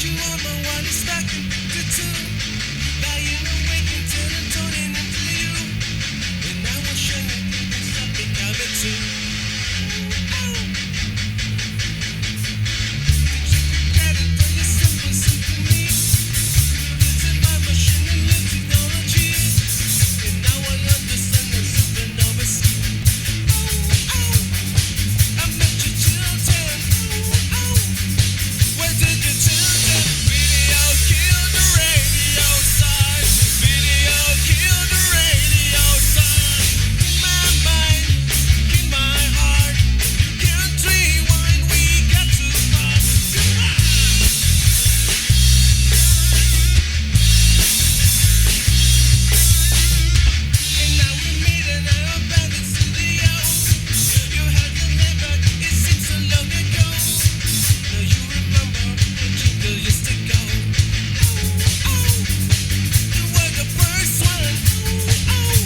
you on my wireless stocking to two. Lying awake until I'm turning into you. And I will show you things I've been coming to. Oh. Did you prepare it for your simple symphony? It's in my machine and your technology. And now I understand the supernova scheme. Oh, oh. I met your children. Oh, oh. Where did your children? Video killed the radio star. Video killed the radio star. In my mind, in my heart, can't rewind. We got too far. And now we meet in an abandoned studio. You had to live, but it seems so long ago. Now you remember the jingle used to go. Oh, oh, you were the first one. Oh, oh,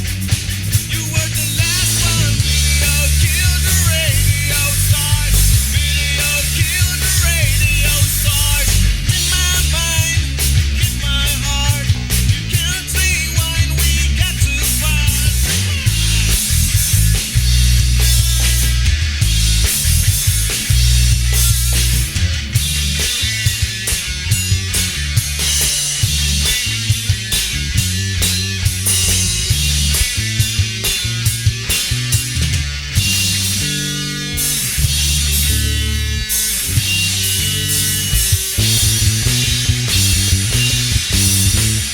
you were the last one. Video killed the radio stars. Video killed the radio stars. In my mind, in my heart, you can't rewind. We got too far.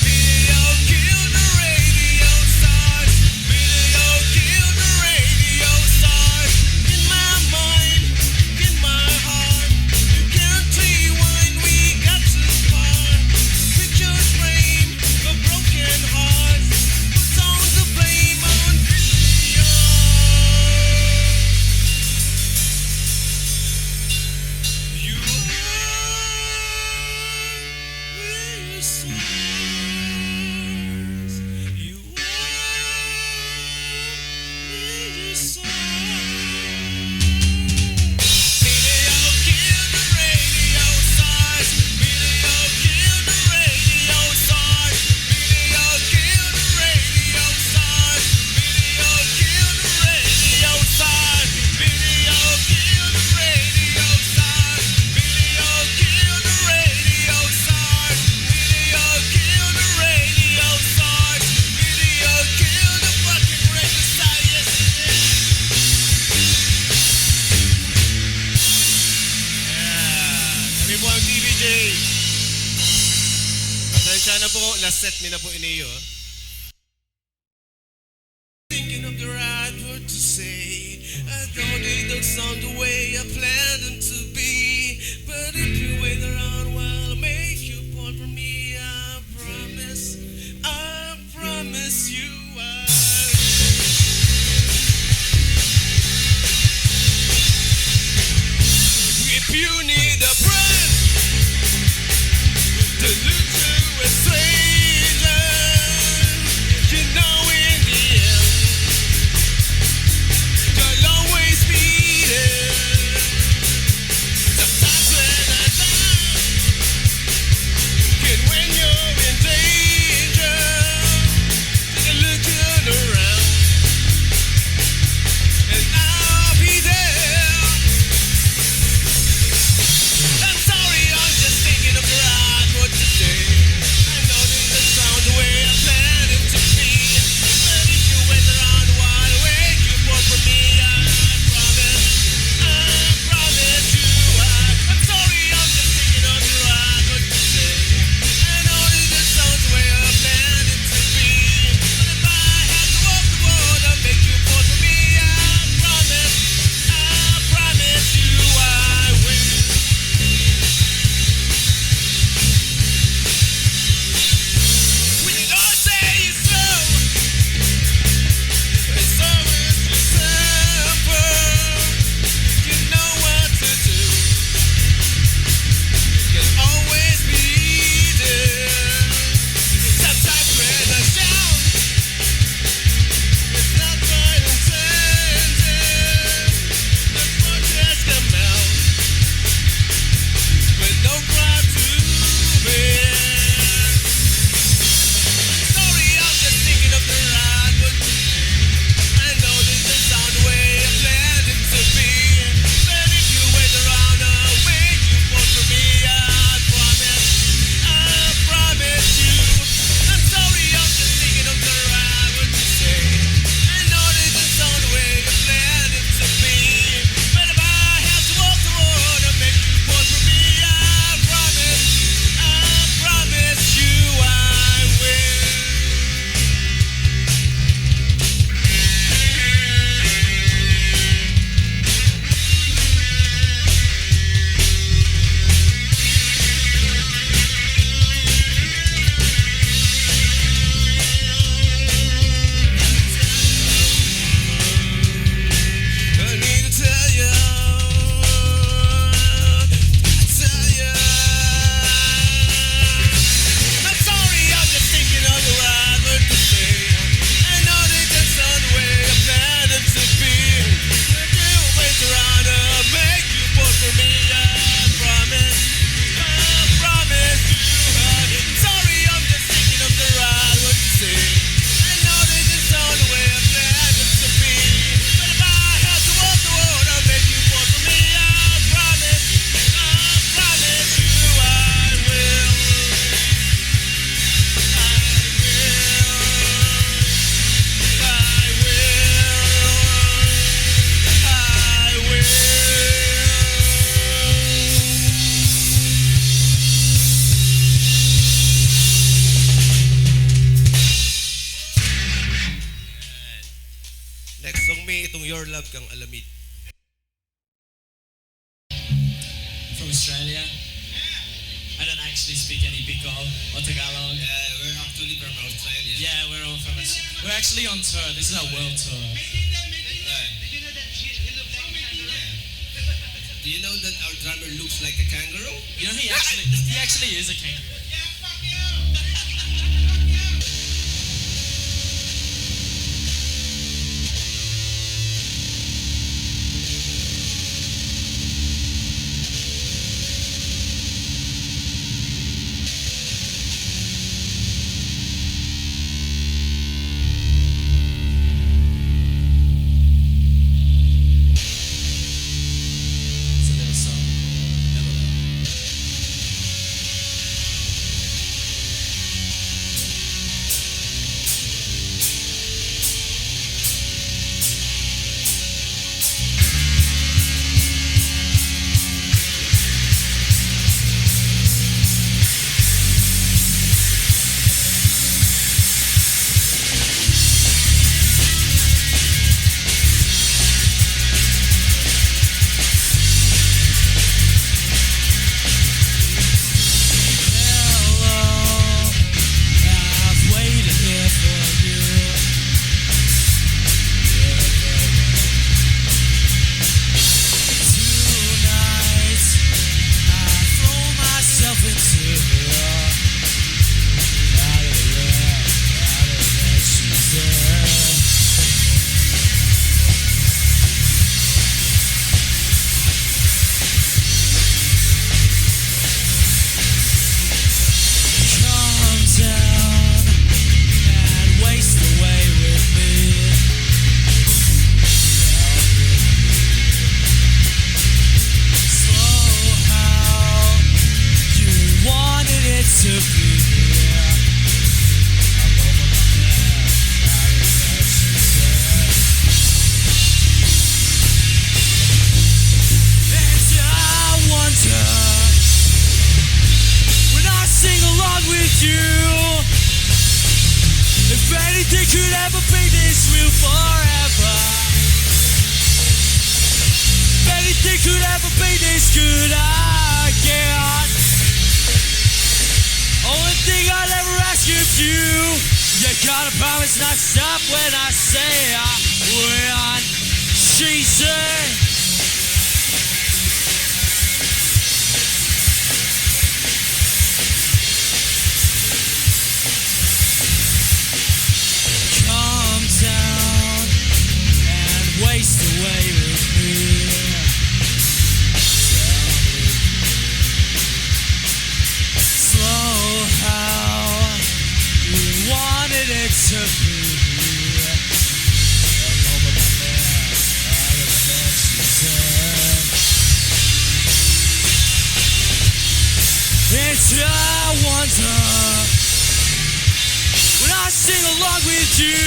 Video killed the radio stars. Video killed the radio stars. In my mind, in my heart, you can't rewind. We got too far. Pictures frame of broken hearts. Put on the blame on video. You are your stars. You are your stars. Video killed the radio stars. Video killed the radio stars. Video killed the radio stars. Video killed the radio stars. Video killed the radio stars. Video killed the radio stars. Video killed the radio stars. Video killed the fucking radio stars. Yes, it did. Kami po ang TVJ. Pasensya na po, last set me na po iniyo. Thinking of the right word to say. I don't need those sound the way I planned them to be. But if you wait around while I make you born for me, I promise you if you need a friend to look to a stranger, you know in the end you'll always be there. Magalab kang alamid. From Australia. I don't actually speak any Bicol or Tagalog. We're actually from Australia. Yeah, we're all from Australia. We're actually on tour. This is our world tour. Do you know that our drummer looks like a kangaroo? You know, he actually is a kangaroo. It's a little song called Neverland. Hello, I've waited here for you. Tonight, I throw myself into out of the she's there. Come down and waste away with me. Slow how you wanted it to be. I'm over my head, out of the she's there. And I wonder when I sing along with you, if anything could ever be this real forever, if anything could ever be this good again. Only thing I'll ever ask of you, you gotta promise not to stop when I say when she said. Come down and waste away with me. Slow how you wanted it to be. I'm over my head, out of the she's there. And I wonder when I sing along with you,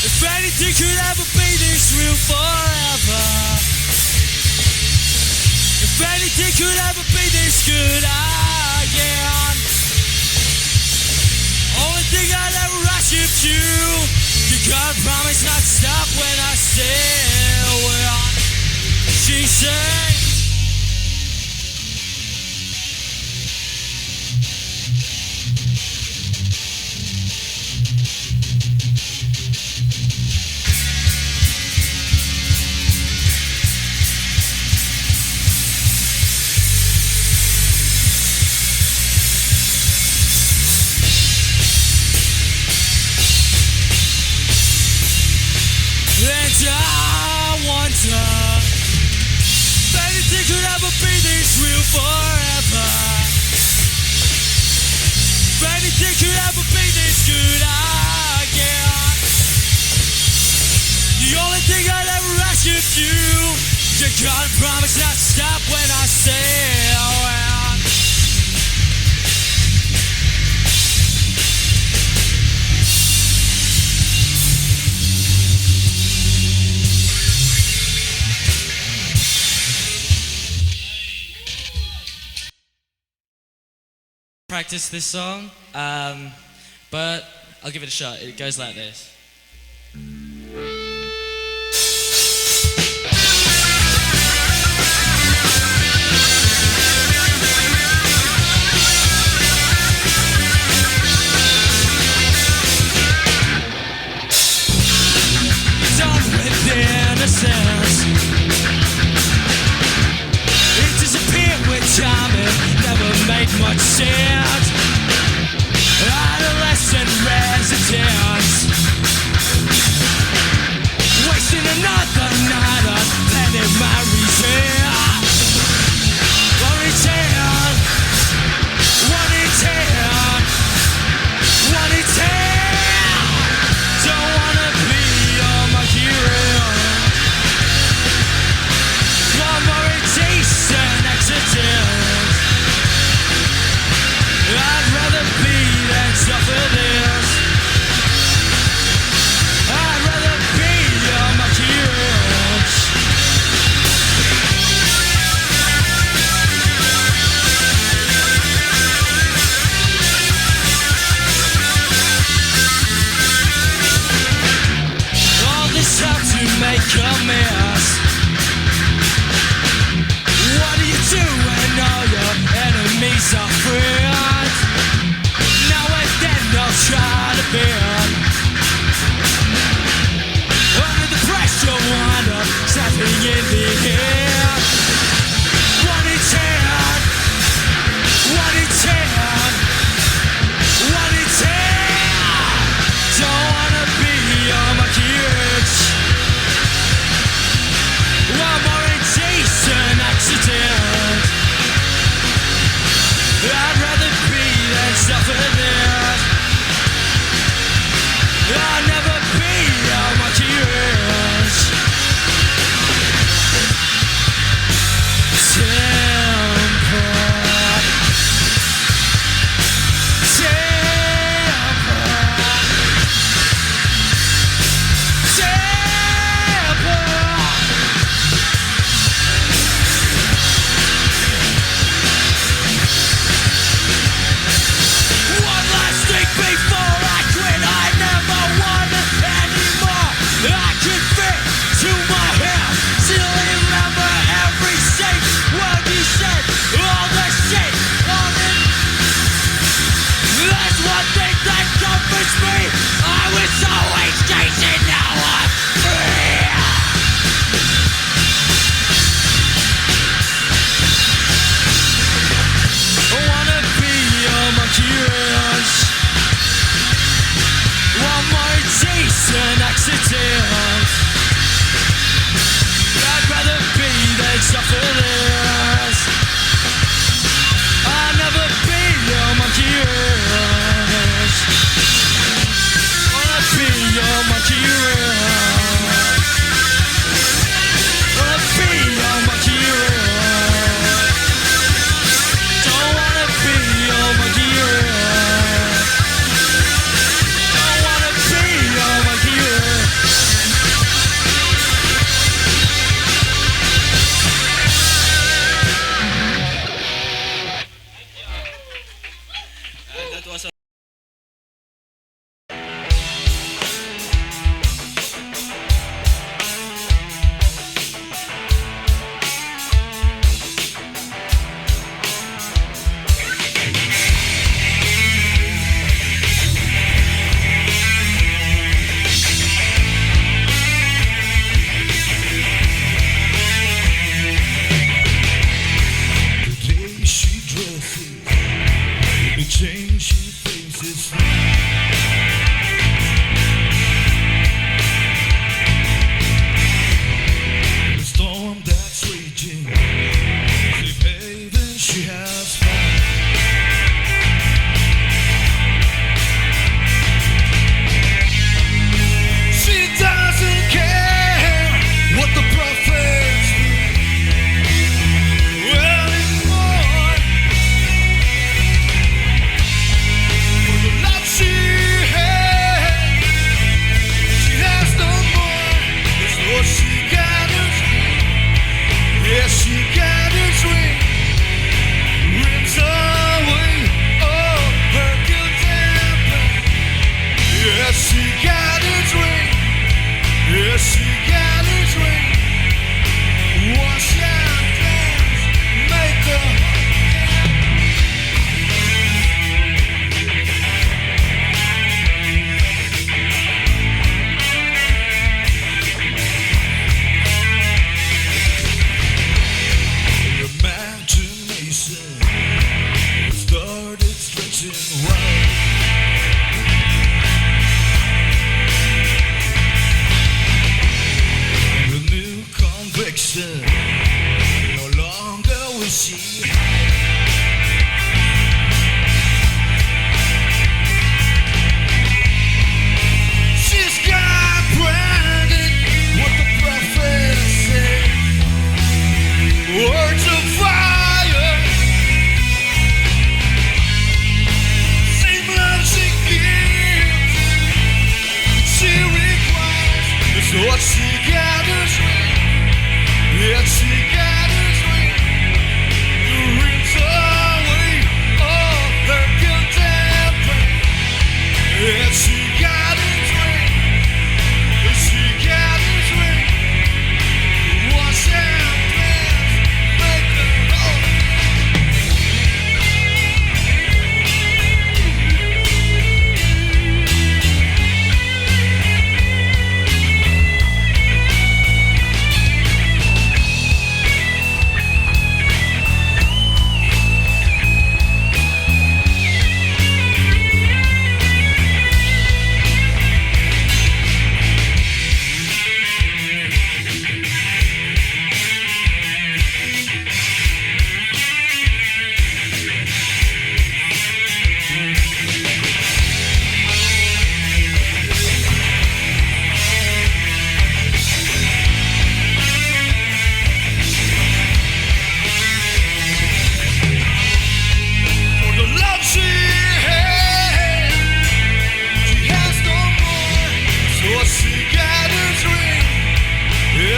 if anything could ever be this real forever, if anything could ever be this good again. Only thing I'll ever ask of you gotta promise not to stop when I say when she said. And I wonder if anything could ever be this real forever, if anything could ever be this good again. The only thing I'd ever ask of you gotta promise not to stop when I say when. Practice this song, but I'll give it a shot. It goes like this. recent adolescent residents, wasting another night on planet my reason. One in ten, one in ten, one in ten. Don't wanna be on my hero. One more indecent accident. I'd rather be than suffer this. I'd rather be on my heroes. All this time to make a mess. What do you do when all your enemies are friends? Now and then they'll try to bend. Under the pressure, wind up snapping in the air. One in ten, one in ten, one in ten. Don't wanna be on my kids. One more indecent accident. I'd rather be than suffer this. I'll never be on my heroes.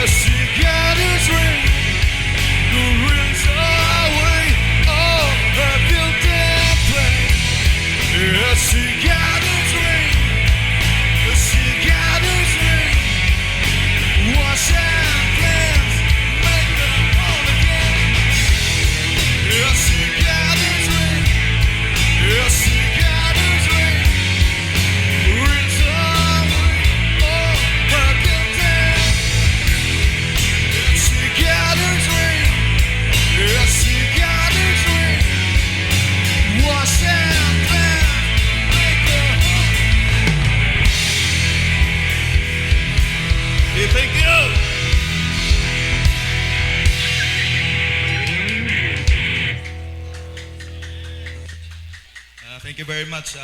The cicadas ring, the winds away, all the guilty play. The cicadas ring, the cicadas ring, wash and cleanse, make them whole again. The cicadas ring, the cicadas ring, winds away, all the guilty. The cicadas ring, the cicadas ring, wash and cleanse, make them whole. Hey, thank you. Thank you very much.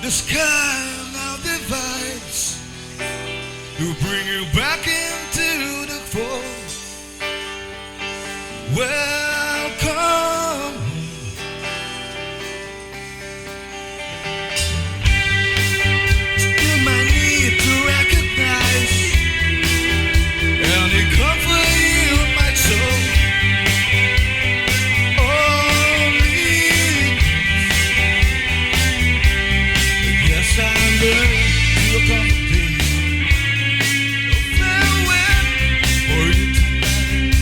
The sky now divides to bring you back into the fold. Welcome. You might need to recognize any comfort you might show. Only yes, I learned to accommodate. No farewell for you tonight.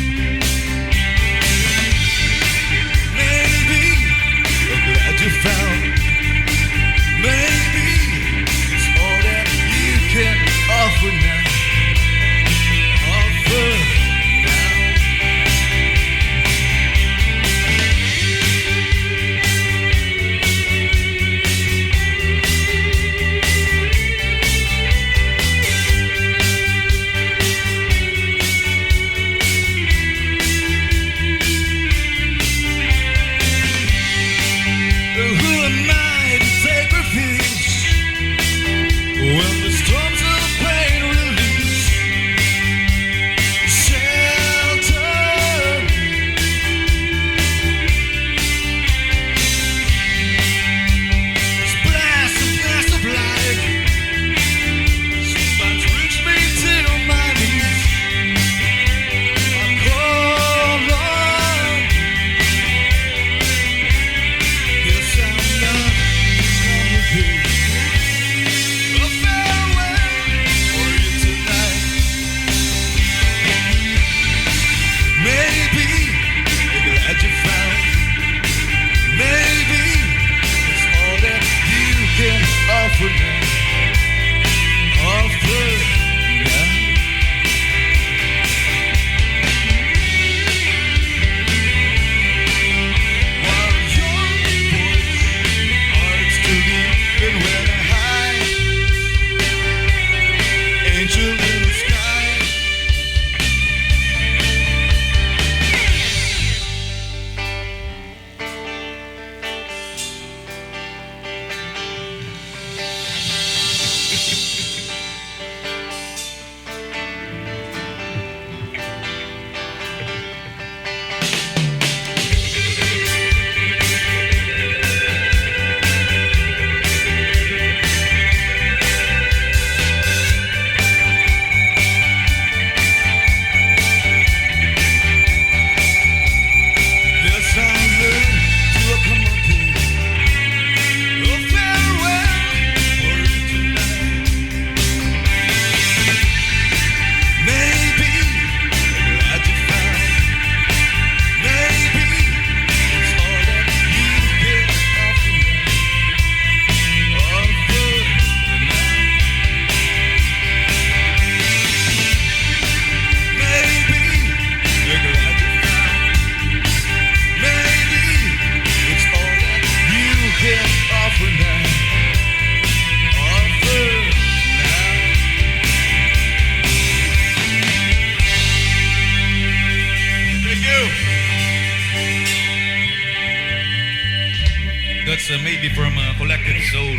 That's maybe from Collected Soul.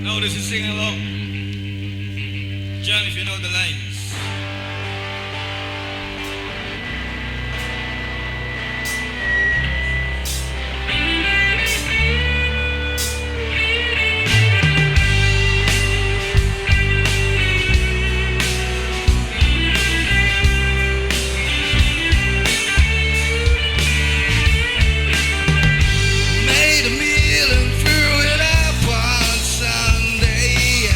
No, this is sing along. John, if you know the lines. Made a meal and threw it up on Sunday.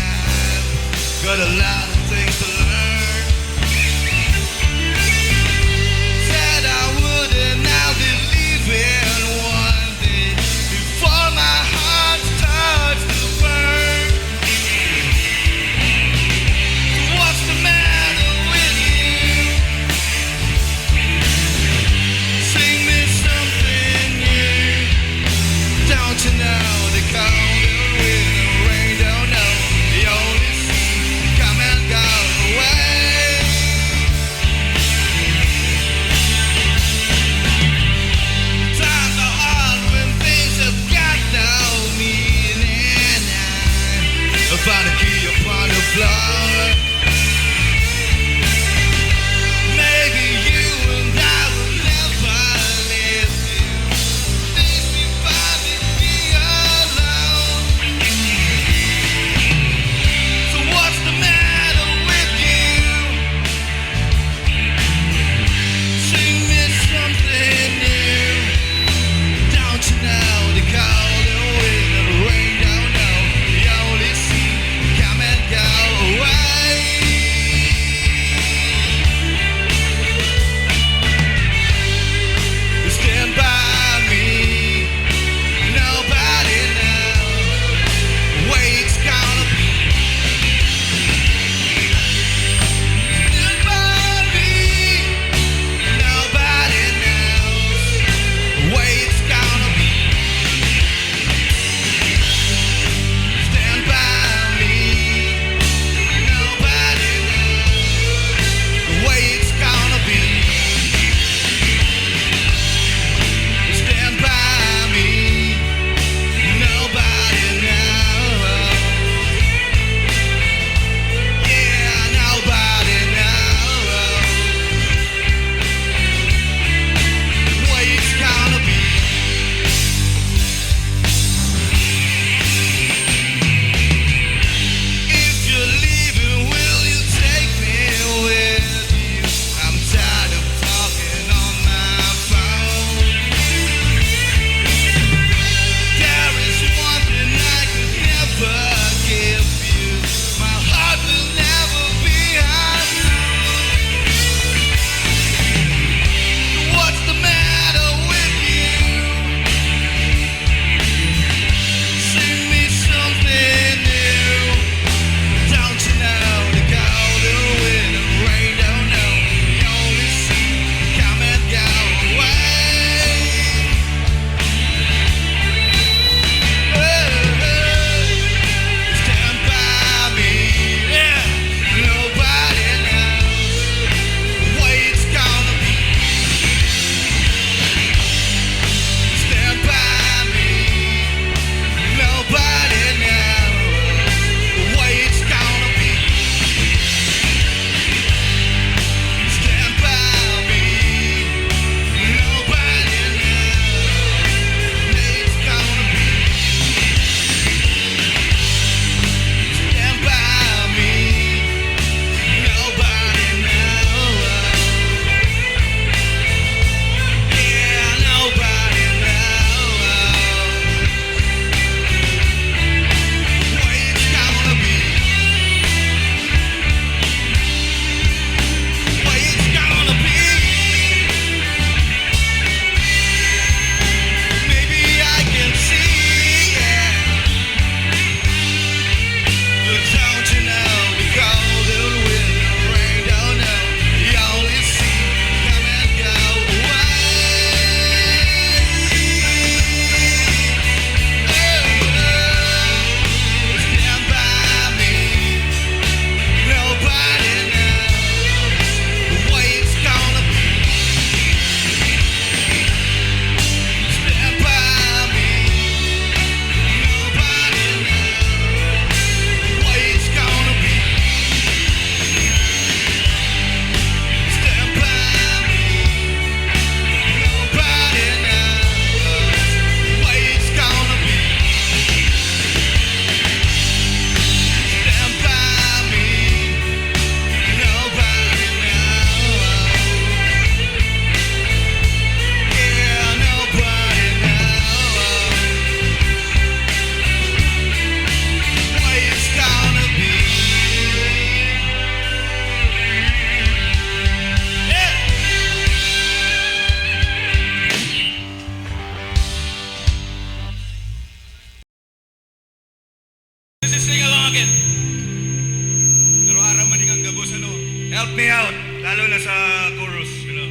Help me out. Lalo na sa chorus, you know.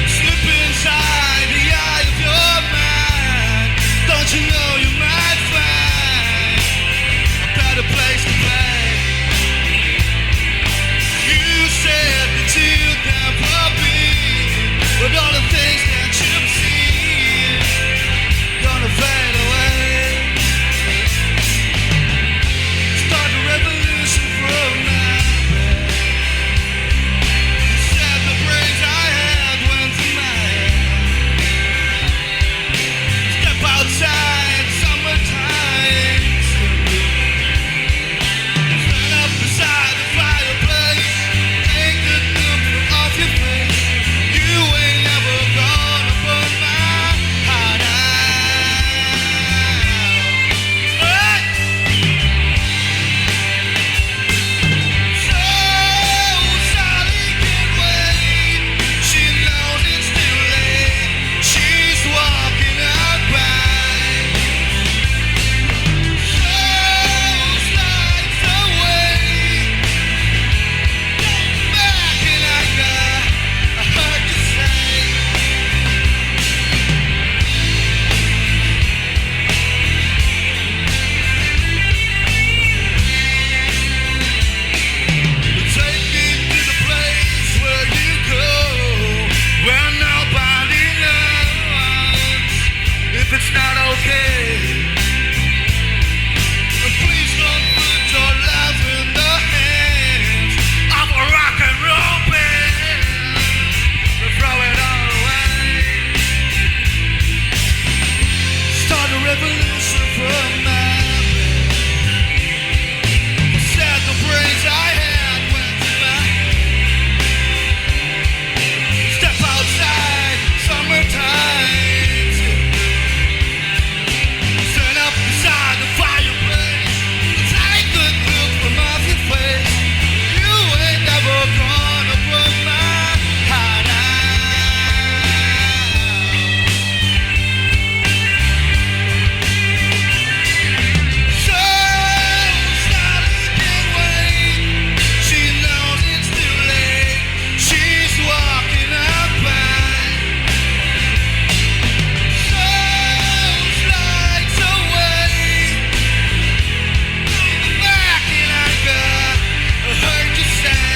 Slip inside the eye of your mind. Don't you know you might find a better place to play? You said that you'd never be, but all the things that you've seen gonna fade away. Start a revolution from my bed. Said the brains I had went to my head. Step outside, summertime. Stand up beside the fireplace. Take the look off your face. You ain't never gonna burn my heart out. Hey! So Sally can't wait. She knows it's too late. She's walking out by. So slides away. Back in anger, I heard you say. Take me to the place where you go, where nobody knows if it's not okay. Please don't put your life in the hands of a rock and roll band. Throw it all away. Start a revolution from my bed. Said the brains I had went to my head. Step outside, summertime. Stand up beside the fireplace. Take the look from off your face. You ain't never gonna put my heart out. So Sally can't wait. She knows it's too late. She's walking up by. So slides away. Back in anger, I heard you say.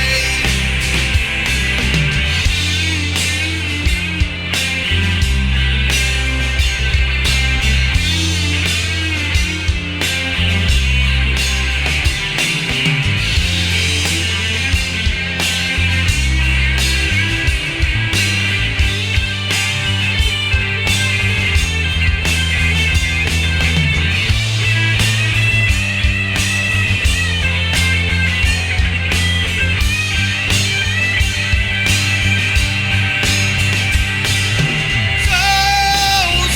So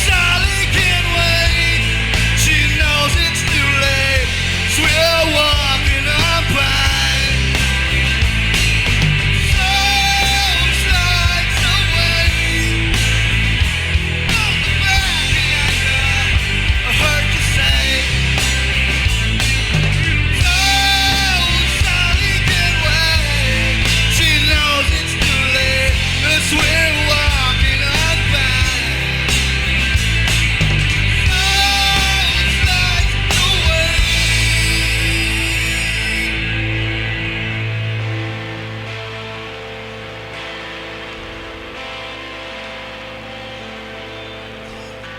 Sally can't wait. She knows it's too late. So we're walking up by. So slides away. Back in anger, I heard you say. So Sally can't wait. She knows it's too late. As we're walking up by. So slides away.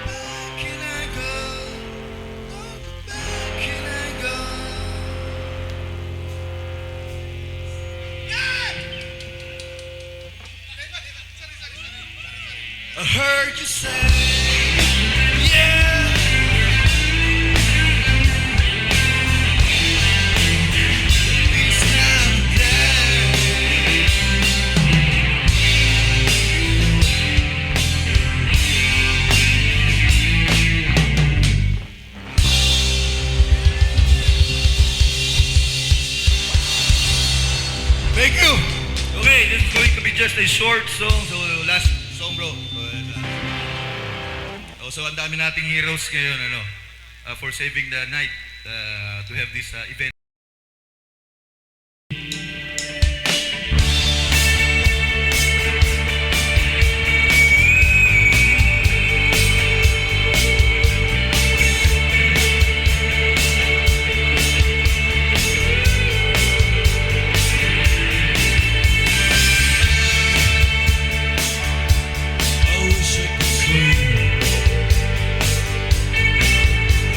Back in anger, back in anger. I heard you say, yeah. It's not Thank you. Okay, this is going to be just a short song. So last song, bro. Oh, so ang dami nating heroes ngayon, ano, for saving the night to have this event. I wish I could swim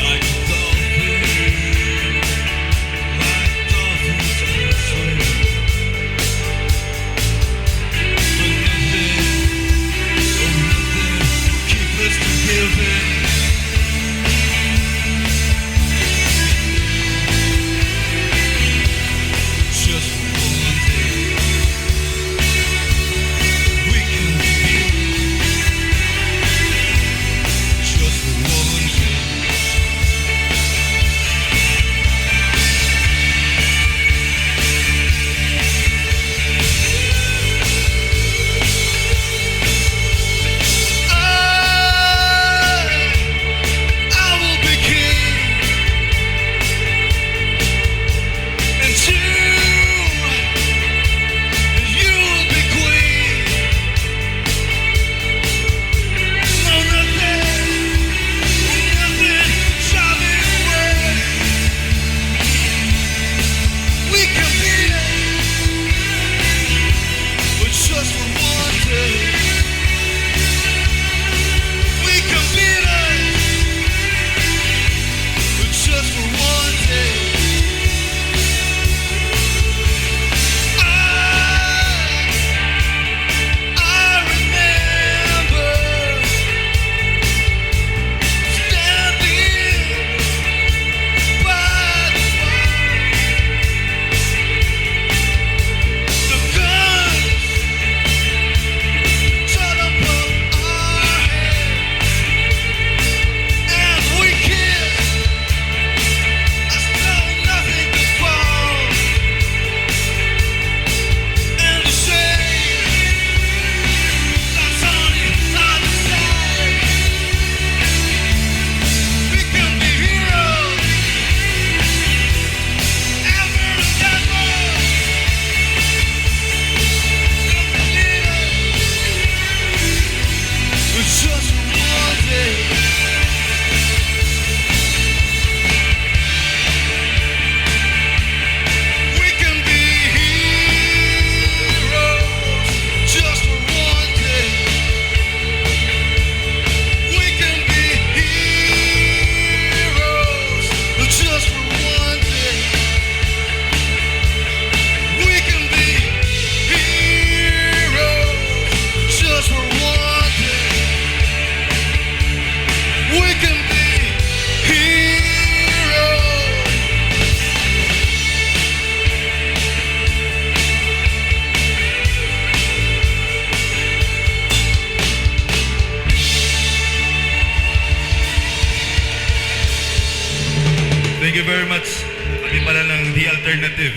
like a dolphin, like dolphins can swim. But nothing keep us together. Just for one day, we can be. Just for one day. I will be king, and you will be queen. No, nothing shall be away. We can be it, but just for one day. We can be it, but just for one day. I remember standing by the guns shut up our head, and we kissed as though nothing could fall, and the shade that's on the other side. We can be heroes ever and ever. But just for one day. We can be heroes just for one day. We can be heroes just for one day. We can be heroes just for one day. We can be heroes. Thank you very much. Kami pala ng The Alternative.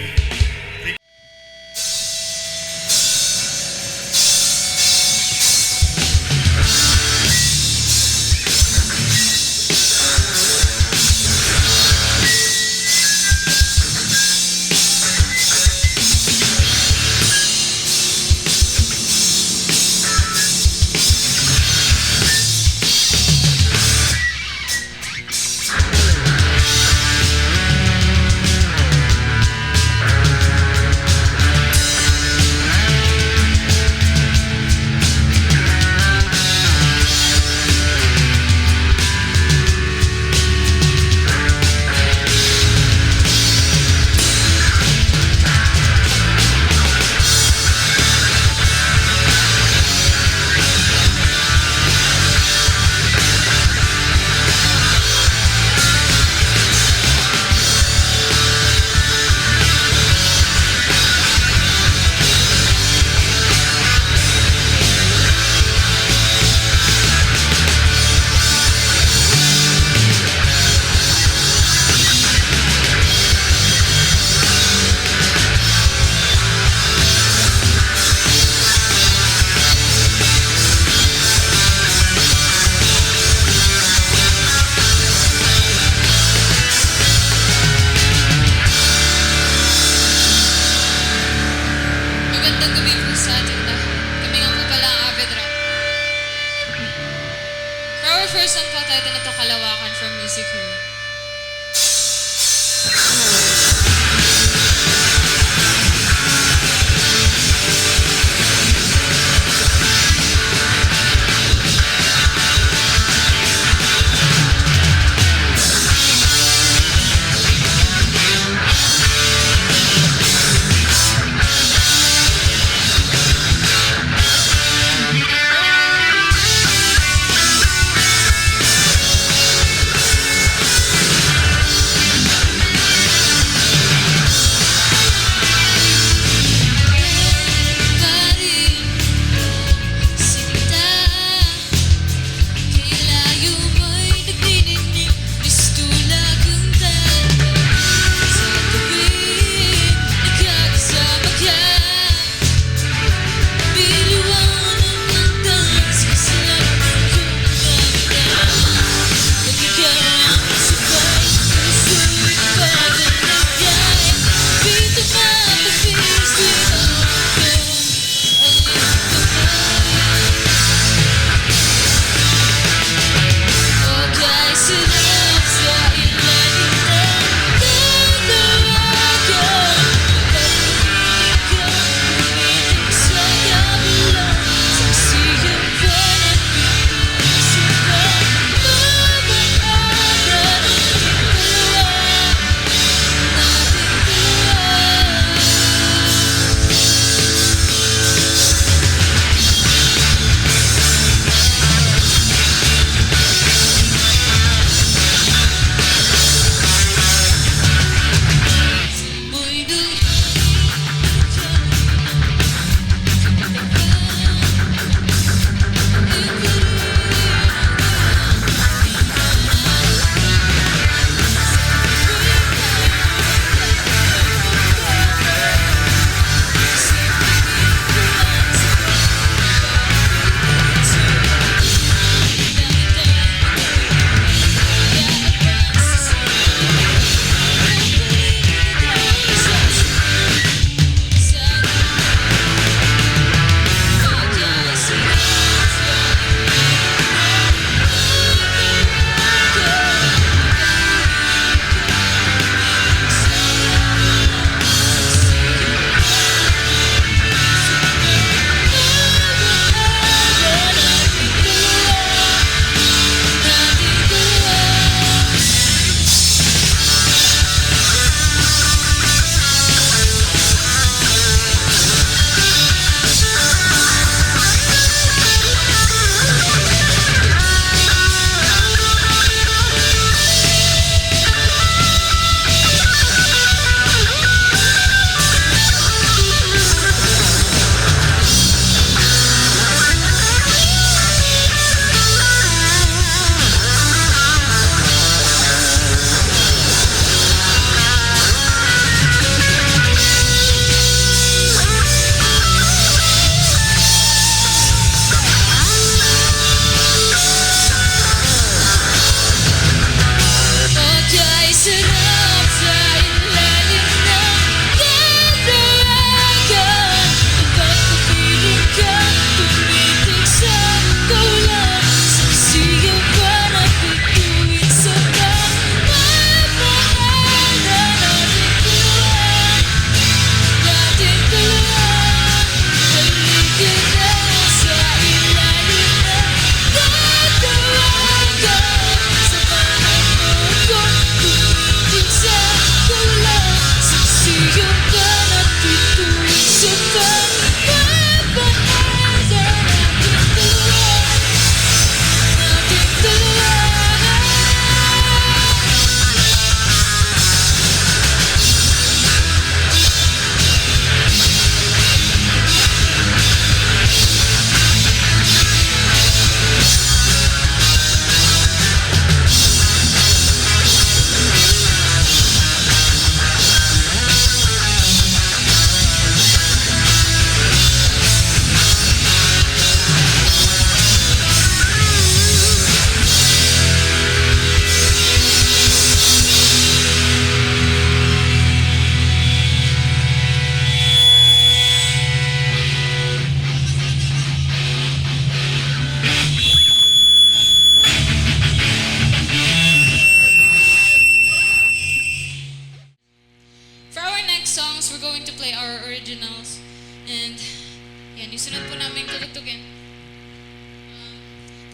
our first song po, title na to, Kalawakan from Music Hero.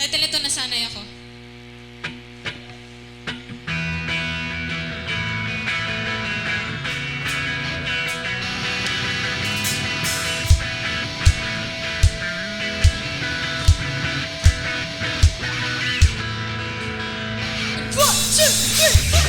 Title nito, Nasanay Ako. One, two, three, four.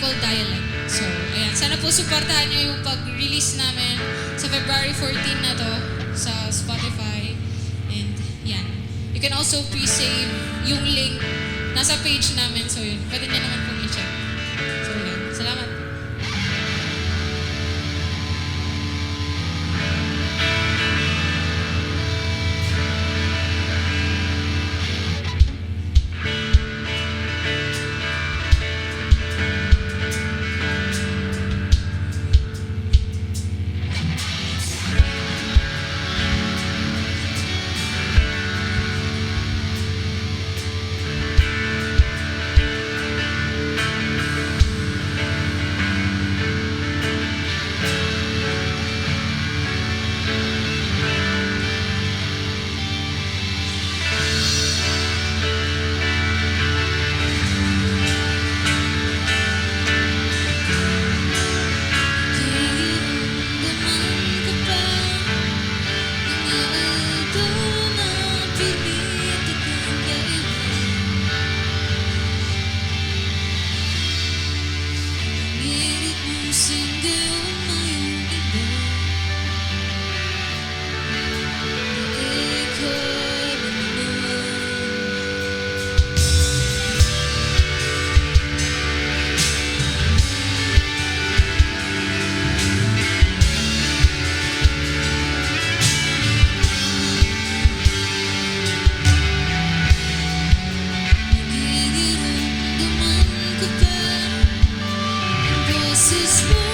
Bicol dialect. So, ayan. Sana po supportahan nyo yung pag-release namin sa February 14 na to sa Spotify. And yan. You can also pre-save yung link nasa page namin. So, yun. Pwede nyo naman pong i-check. So, yun. Salamat. Boses mo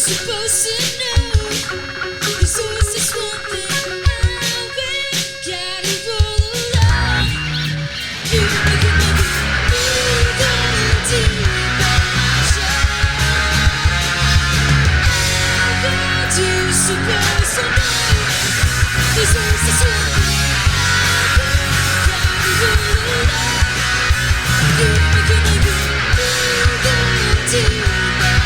supposed to know? There's always this one thing I've been getting for the love. You make it make it move on to emotion. How do you supposed to know? There's always this one thing I've been getting for the love. You make it move on to emotion.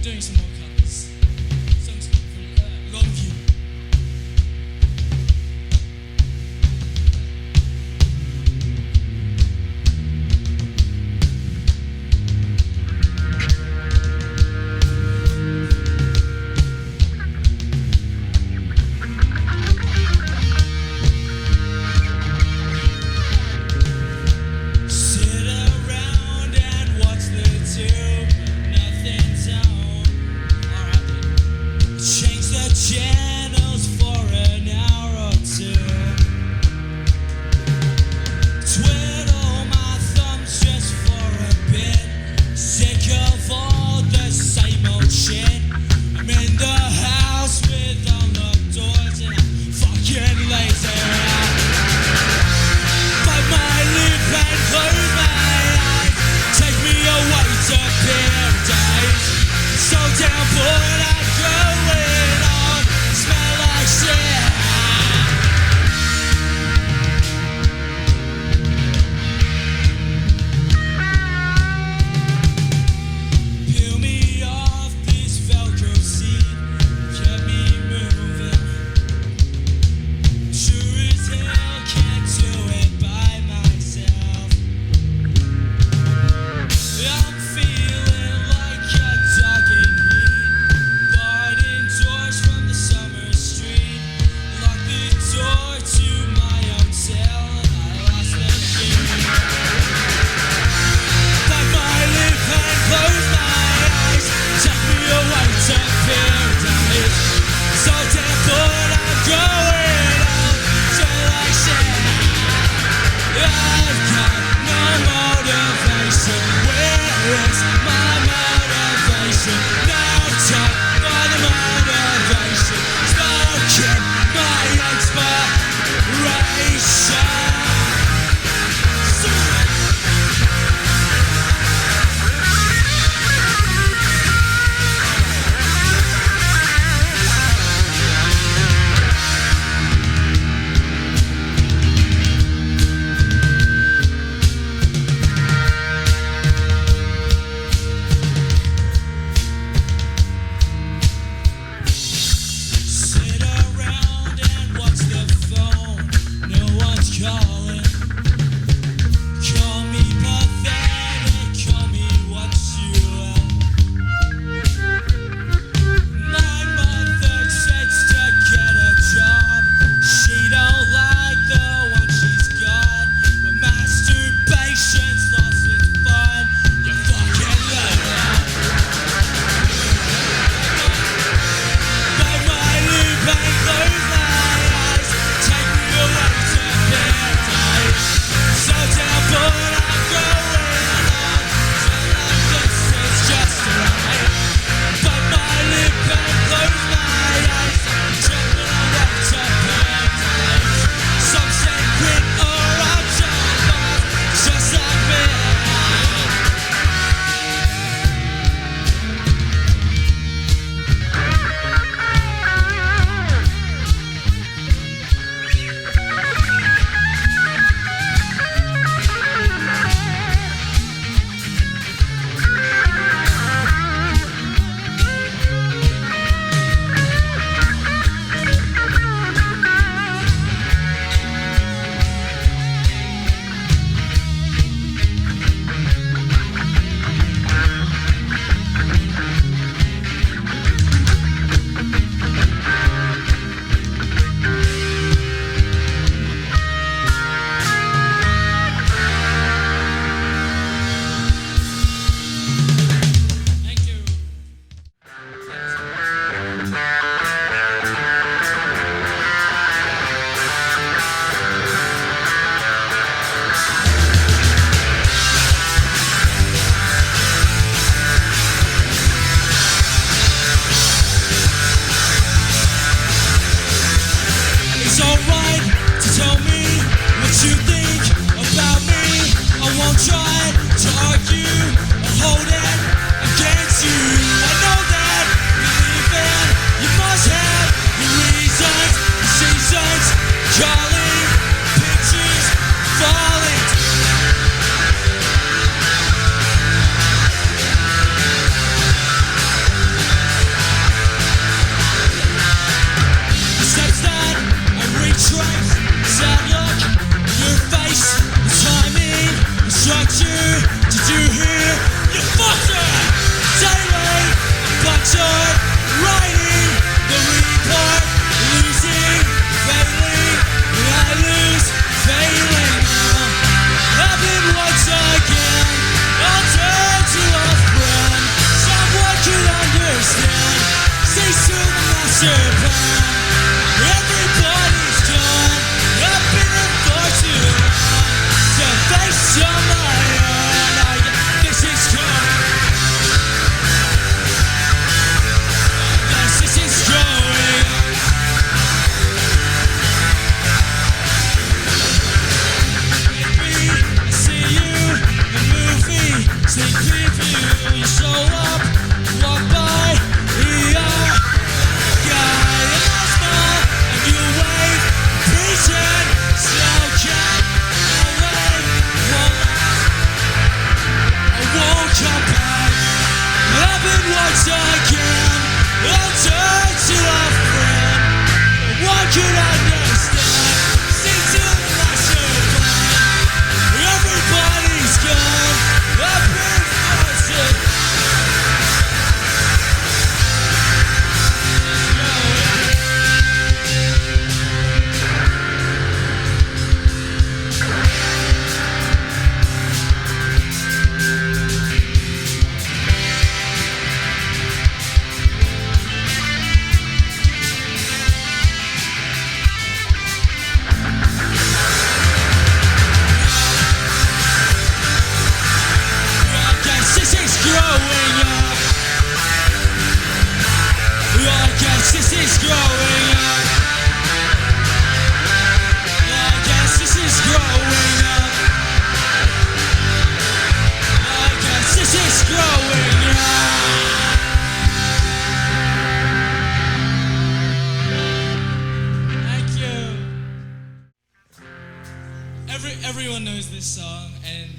doing some more covers. Songs for a lot of you. Sit around and watch the tube, nothing's on. Alright. Change the channels for an hour or two. Twiddle my thumbs just for a bit. Sick of all the same old shit. I'm in the house with unlocked doors and I'm fucking lazy. Bite my lip and close my eyes. Take me away to paradise. So damn bored I'm going on. Smell like shit. Peel me off this Velcro seat. Get me moving. Sure as hell can't do it by myself. I'm feeling like a dog in heat. master plan. Everybody's gone. I've been a fortune to face on my own. This is coming. Yes, this is going. Maybe I see you in a movie, sneak preview. You show up, walk by, guy in a smile, and you wave, preaching, slow cat, away, I won't come back. Loving once again, I'll turn to a friend. What could I understand? See to the master plan. Everybody's gone. I've been forced. This is growing up. I guess this is growing up. I guess this is growing up. I guess this is growing up. Thank you. Everyone knows this song, and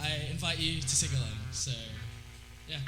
I invite you to sing along. So, yeah.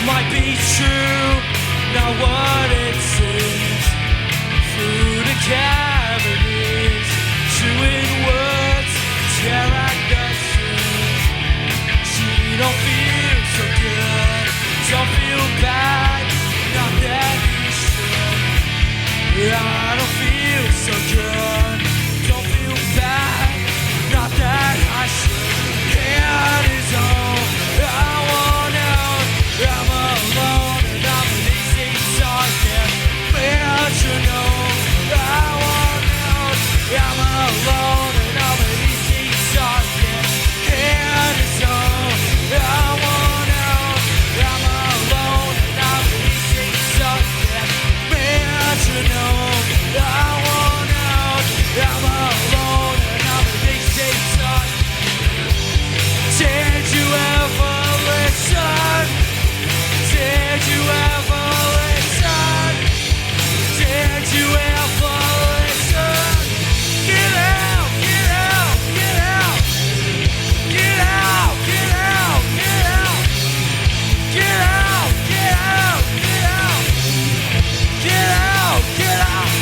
might be true, not what it seems. Through the cavities, chewing words, tear at the seams. She don't feel so good, don't feel bad, not that you should. I don't feel so good, don't feel bad, not that I should. It is all I want out. I'm alone and I'm an easy target. Metronome, I want out. I'm alone and I'm an easy target. It is all I want out. I'm alone and I'm an easy target. Metronome, I want out. I'm alone and I'm an easy target. Did you ever listen? Did you ever listen? Did you ever listen? Get out, get out, get out. Get out, get out, get out. Get out, get out, get out. Get out, get out.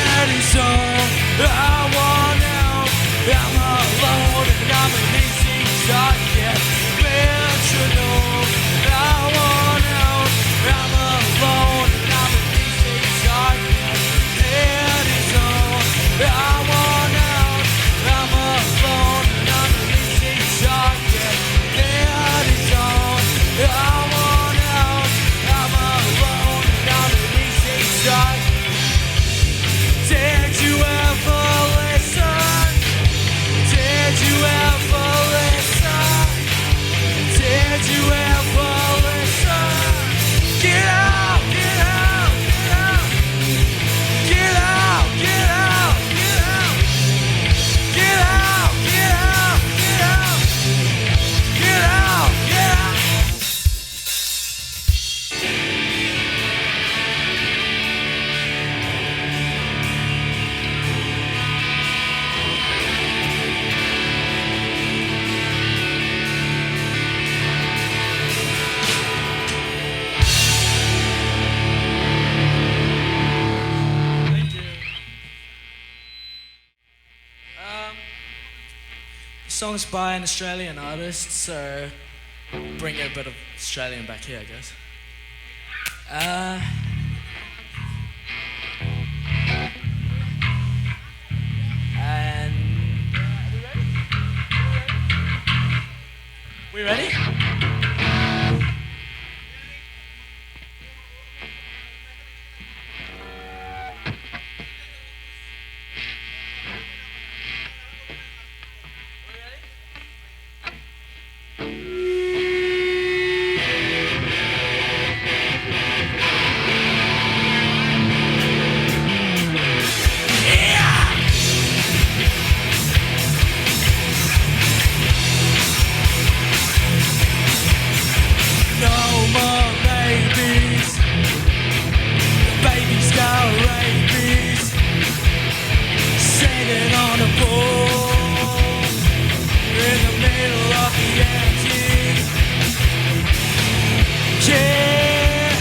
That is all I want out. I'm alone and I'm an easy target. Metronome, I want out. I'm alone and I'm an easy target. That is all I want out. I'm alone and I'm an easy target. That is all I want out. I'm alone and I'm an easy target. Did you ever listen? Did you ever listen? Did you ever listen? Get out, get out, get out. Get out, get out, get out. Get out, get out, get out. Get out, get out. Thank you. The song's by an Australian artist, so bring a bit of Australian back here, I guess. And we ready? No more babies. The babies got rabies. Sitting on a pole in the middle of the Andes. Yeah,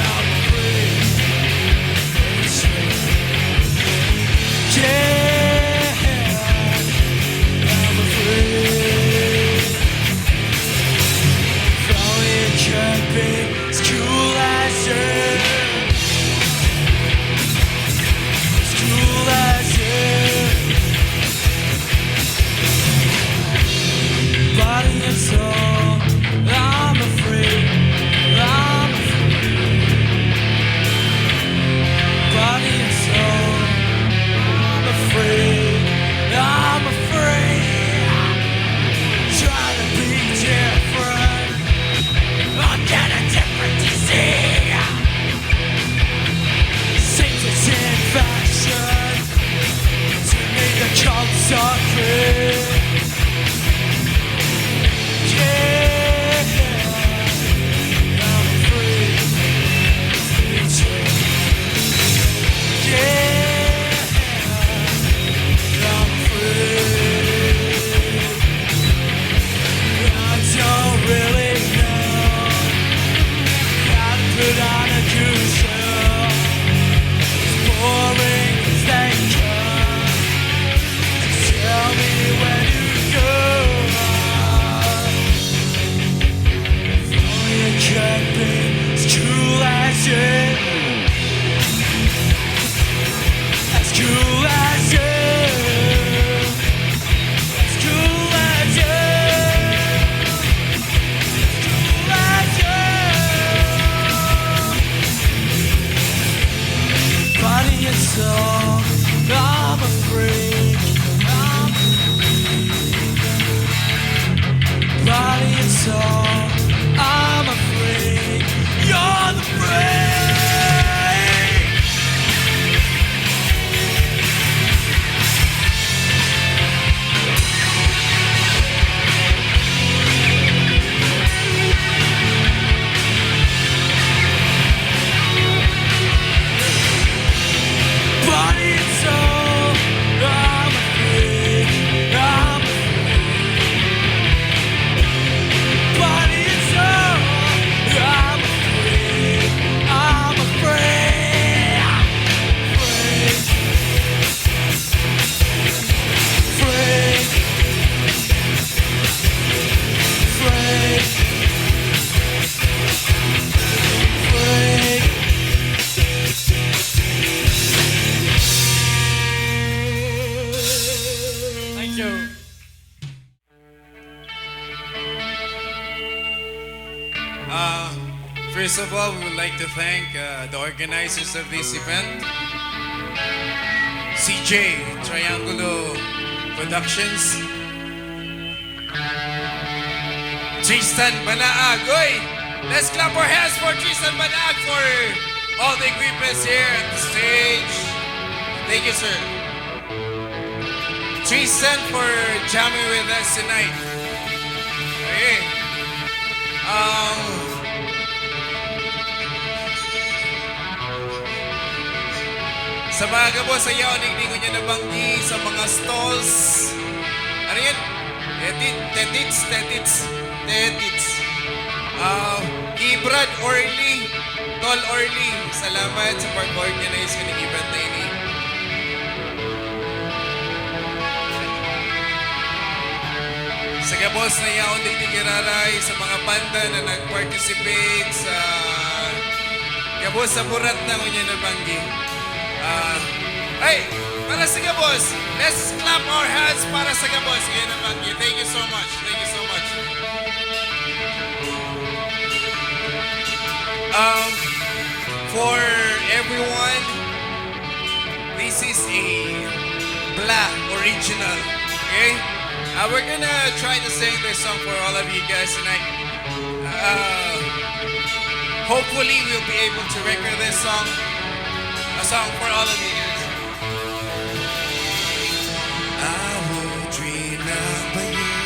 I'm free. Yeah, I'm free. Though it could be as cool as you. As cool as you. Body and soul, I'm free. I'm free. Body and soul, I'm free. I'm free. Try to be different. I'll get a different disease. all I'm afraid you're the break. But it's all I'm afraid. But it's all I'm afraid. I'm afraid. Afraid. Afraid. Afraid. Thank you. First of all, we would like to thank the organizers of this event, CJ Triangulo Productions, Tristan Banaag. Oy, let's clap our hands for Tristan Banaag for all the equipments here at the stage. Thank you, sir. Tristan for jamming with us tonight. Okay. Sa mga gabo, sa yaw, nigningon niya na banggi sa mga stalls. Ano yan? Tetits. Ibrad Orly, Tol Orly, salamat sa pag-organize ka ng event na ini. Sa gabos na yaon din Giraray, sa mga banda na nag-participate sa gabos sa burat na ngunya na banggi. Hey, para sa gabos, let's clap our hands para sa gabos. Ngayon na banggi. Thank you so much. Thank you so much. For everyone, this is a Black original. Okay? We're gonna try to sing this song for all of you guys tonight. Hopefully, we'll be able to record this song. A song for all of you guys. I will dream of you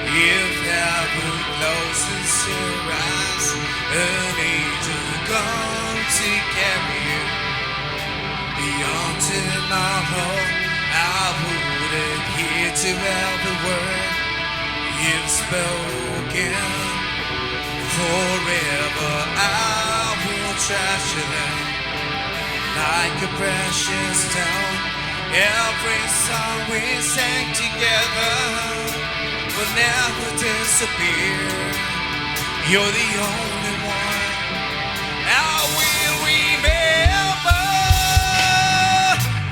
if thou would close your eyes. An angel come to carry you beyond tomorrow. I would adhere to every word you've spoken. Forever I will treasure them like a precious stone. Every song we sang together will never disappear. You're the only one I will remember.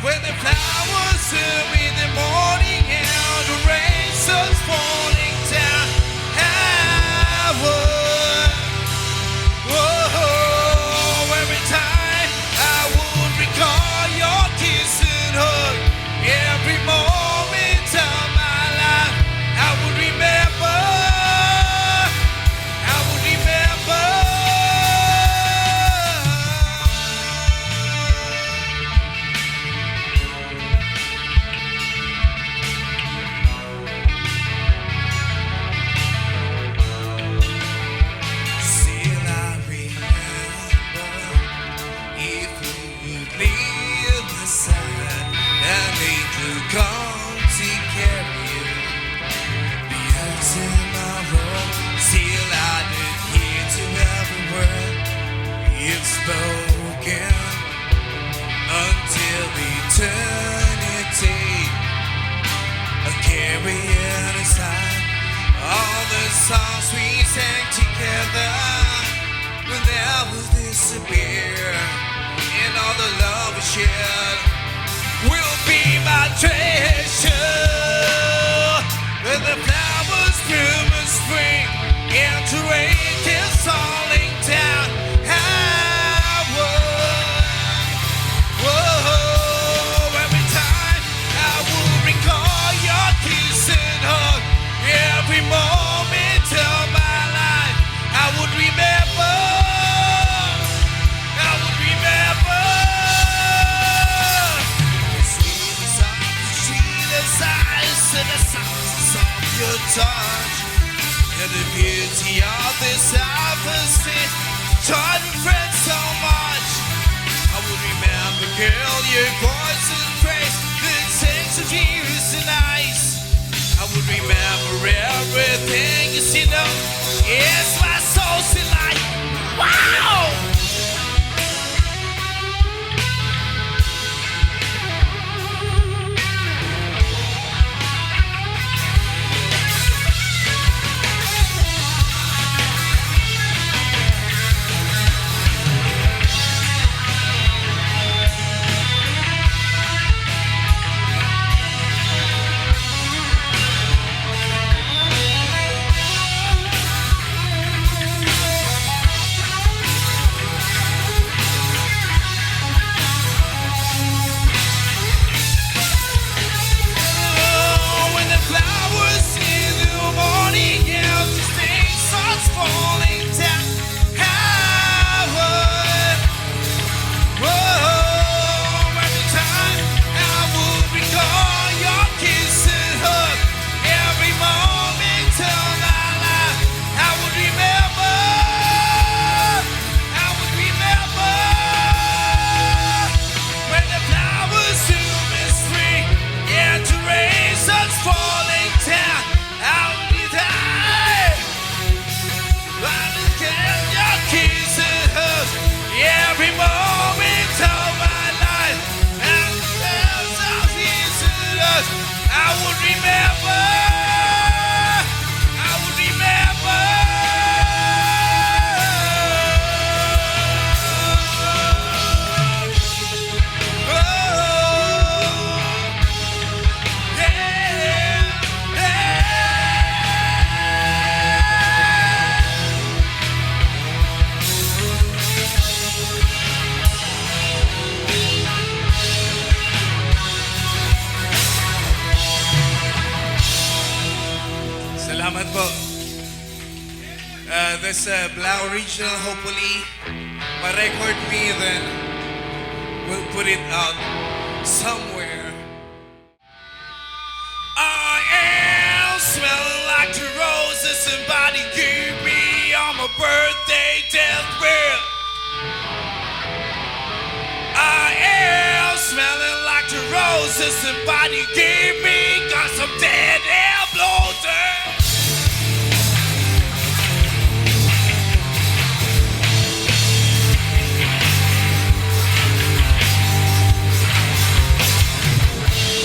When the flowers bloom in the morning and the rain starts falling down, I would, whoa, every time I would recall your kiss and hug. Every moment of my life I would remember, I would remember. Still I remember if you would leave the side and angel come to carry you beyond tomorrow. Still I did hear to every word you've spoken until eternity. A carrying aside all the songs we sang together will never disappear, and all the love we shared will be my treasure. When the flowers bloom in spring and the rain is falling down, I would, whoa, every time I will recall your kiss and hug. Every moment of your voice and praise the takes of years and ice. I would remember everything you see now. Yes, my soul's delight. Wow! When the flowers in the morning, and the thing starts falling down. Howard, whoa, every time I would recall your kiss and hug, every moment of my life, I would remember, when the flowers bloom in spring, and the rain starts falling down. I would be there. I look at your kiss and hugs, every moment of my life, and there's all these and us. I would remember. I would remember. Oh, yeah, Salamat po. This Black Original, hopefully, ma-record me, then we'll put it out somewhere. I am smelling like the roses somebody gave me on my birthday deathbed. I am smelling like the roses somebody gave me, 'cause I'm dead and bloated.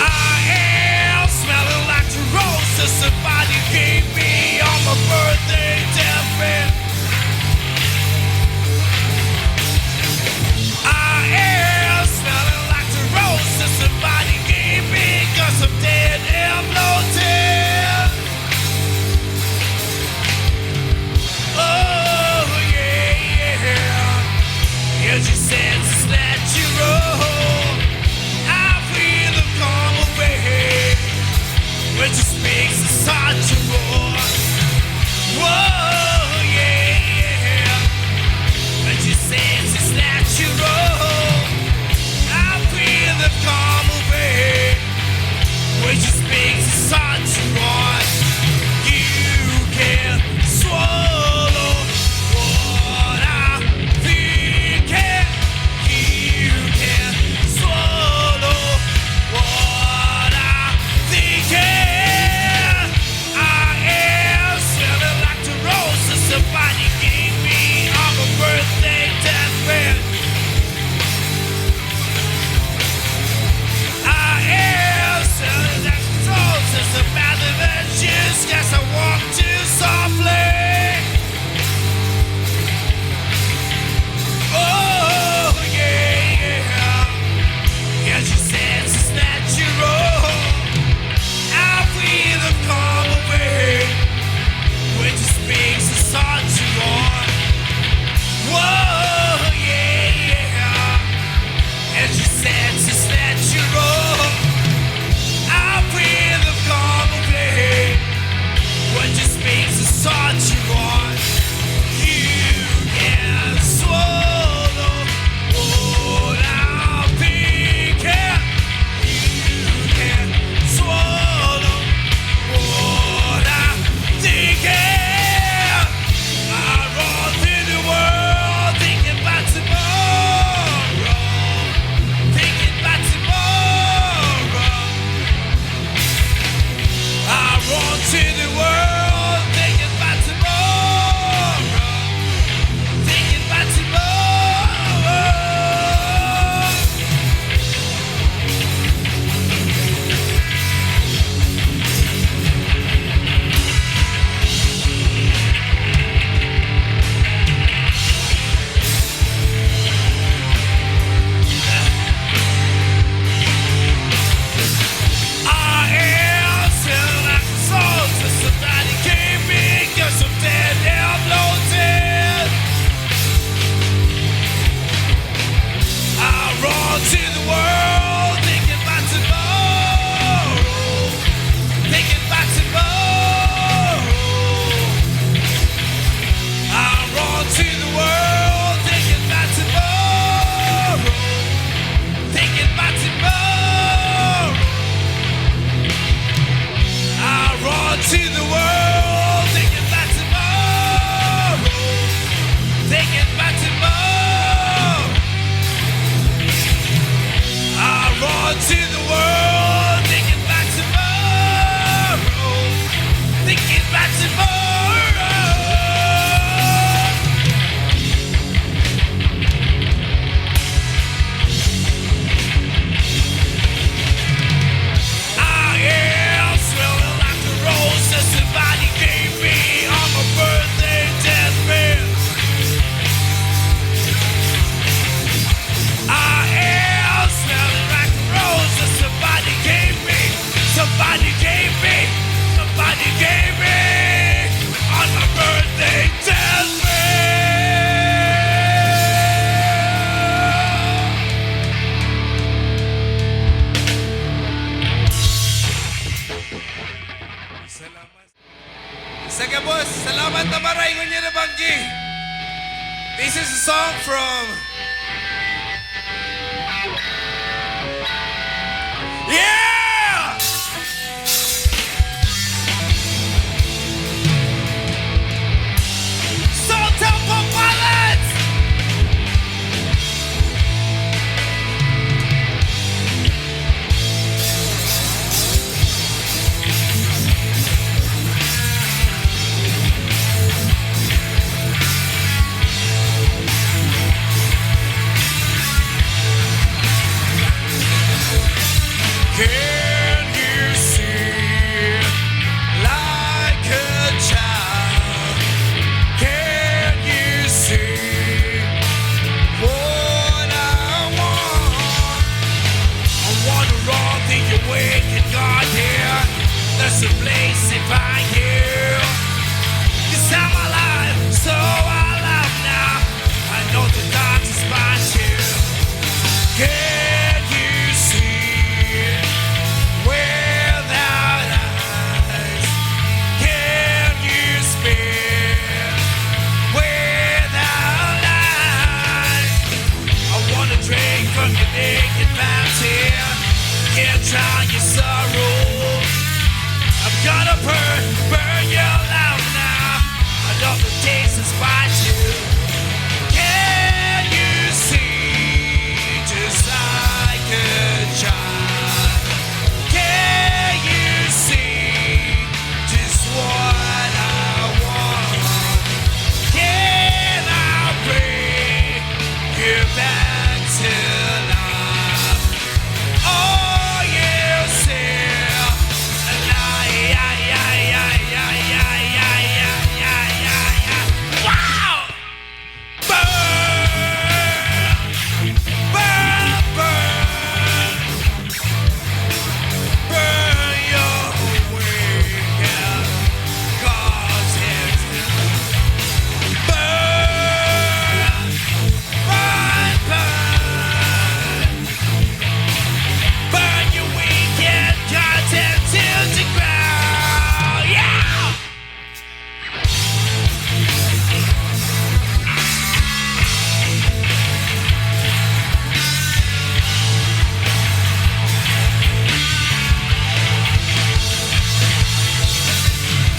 I am smelling like the roses somebody gave me on my birthday deathbed. I am smelling like the roses somebody gave me, 'cause I'm dead niyo na banggi. This is a song from... Yeah! Soul Temple Pilots! Can you see like a child? Can you see what I want? I want to run till you wake and God here. There's a place if I hear. This time my life, so I love now. I know the dark is my chill. Can you see without eyes? Can you speak without lies? I wanna drink from your naked fountain. Can't drown your sorrow. I'm gonna burn your love now. I love the taste that spite you. Can you see just like a child? Can you see just what I want? Can I bring you back to life? Oh, you still alive. Wow! Burn! Burn, burn! Burn your wicked cause it's burn! Burn, burn! Burn your wicked content to the ground! Yeah!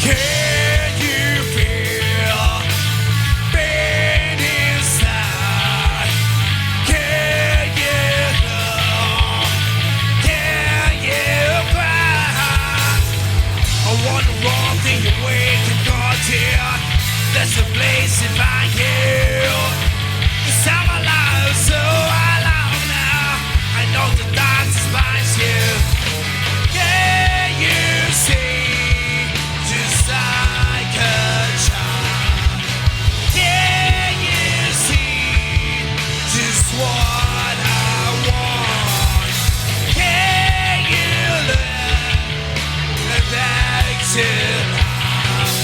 Can you feel pain inside? Can you know? Can you cry? I wanna run till you wake and God here. There's a place if I hear. It's how my life, so I love now. I know the dark despise you. Can you see just like a child? Can you see just what I want? Can you look back to life?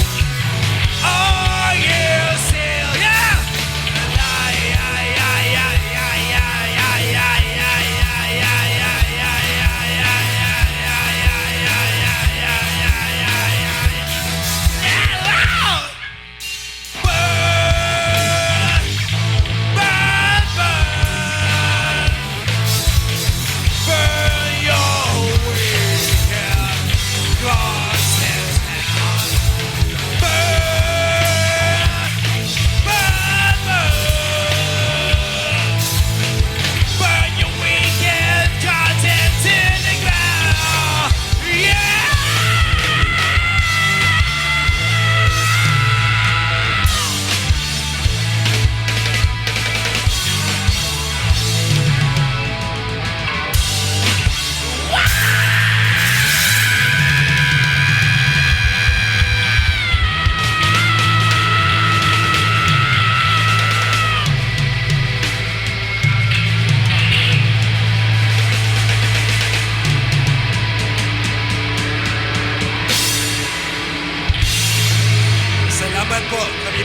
Oh, you still, yeah!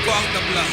ko ang tabla.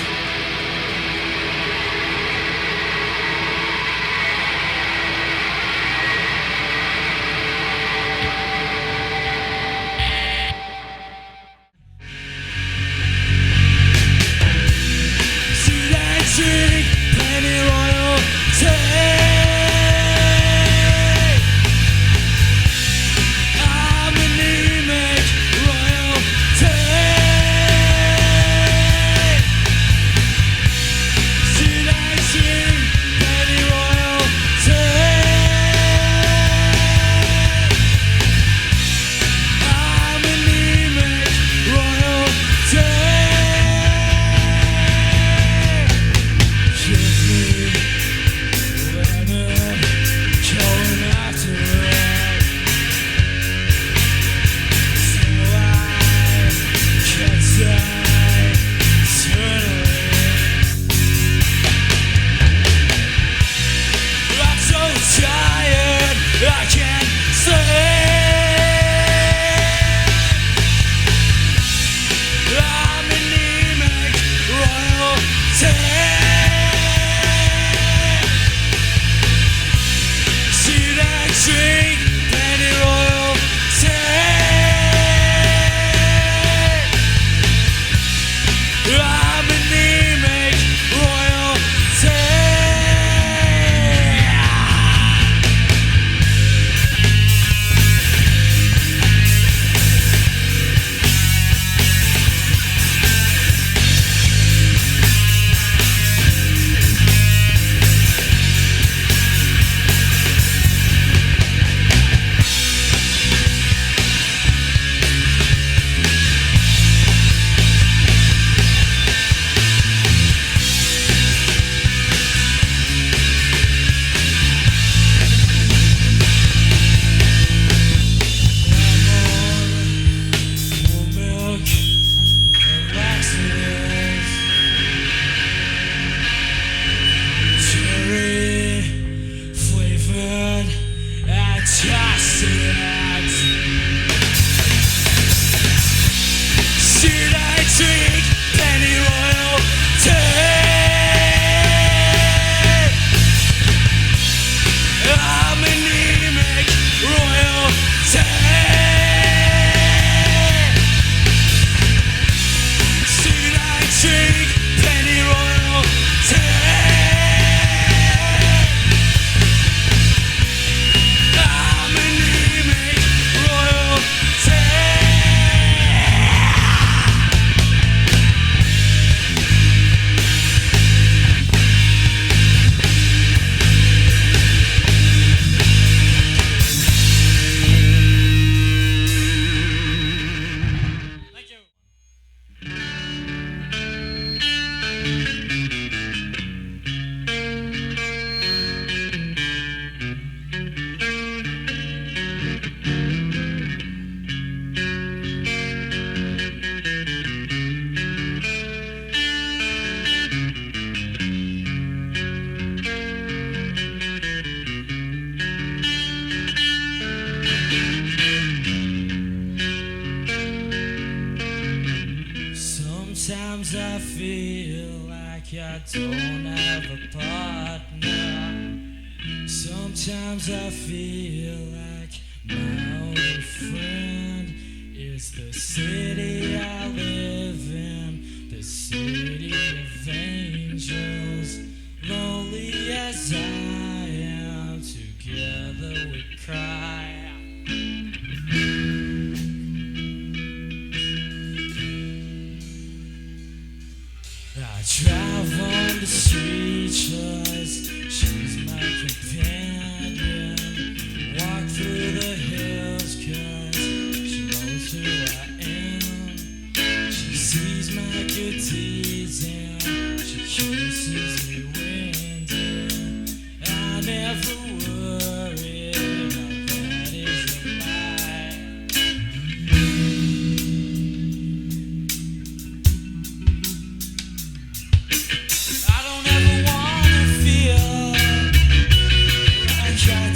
I feel like I don't have a partner. Sometimes I feel like my only friend is the city I live in, the city of angels. Lonely as I am, together we cry. I drive on the street just she's my companion. Walk through the hills cause she knows who I am. She sees my good deeds and she kisses me when dear. I never worry, now that is a lie. I don't ever wanna feel like I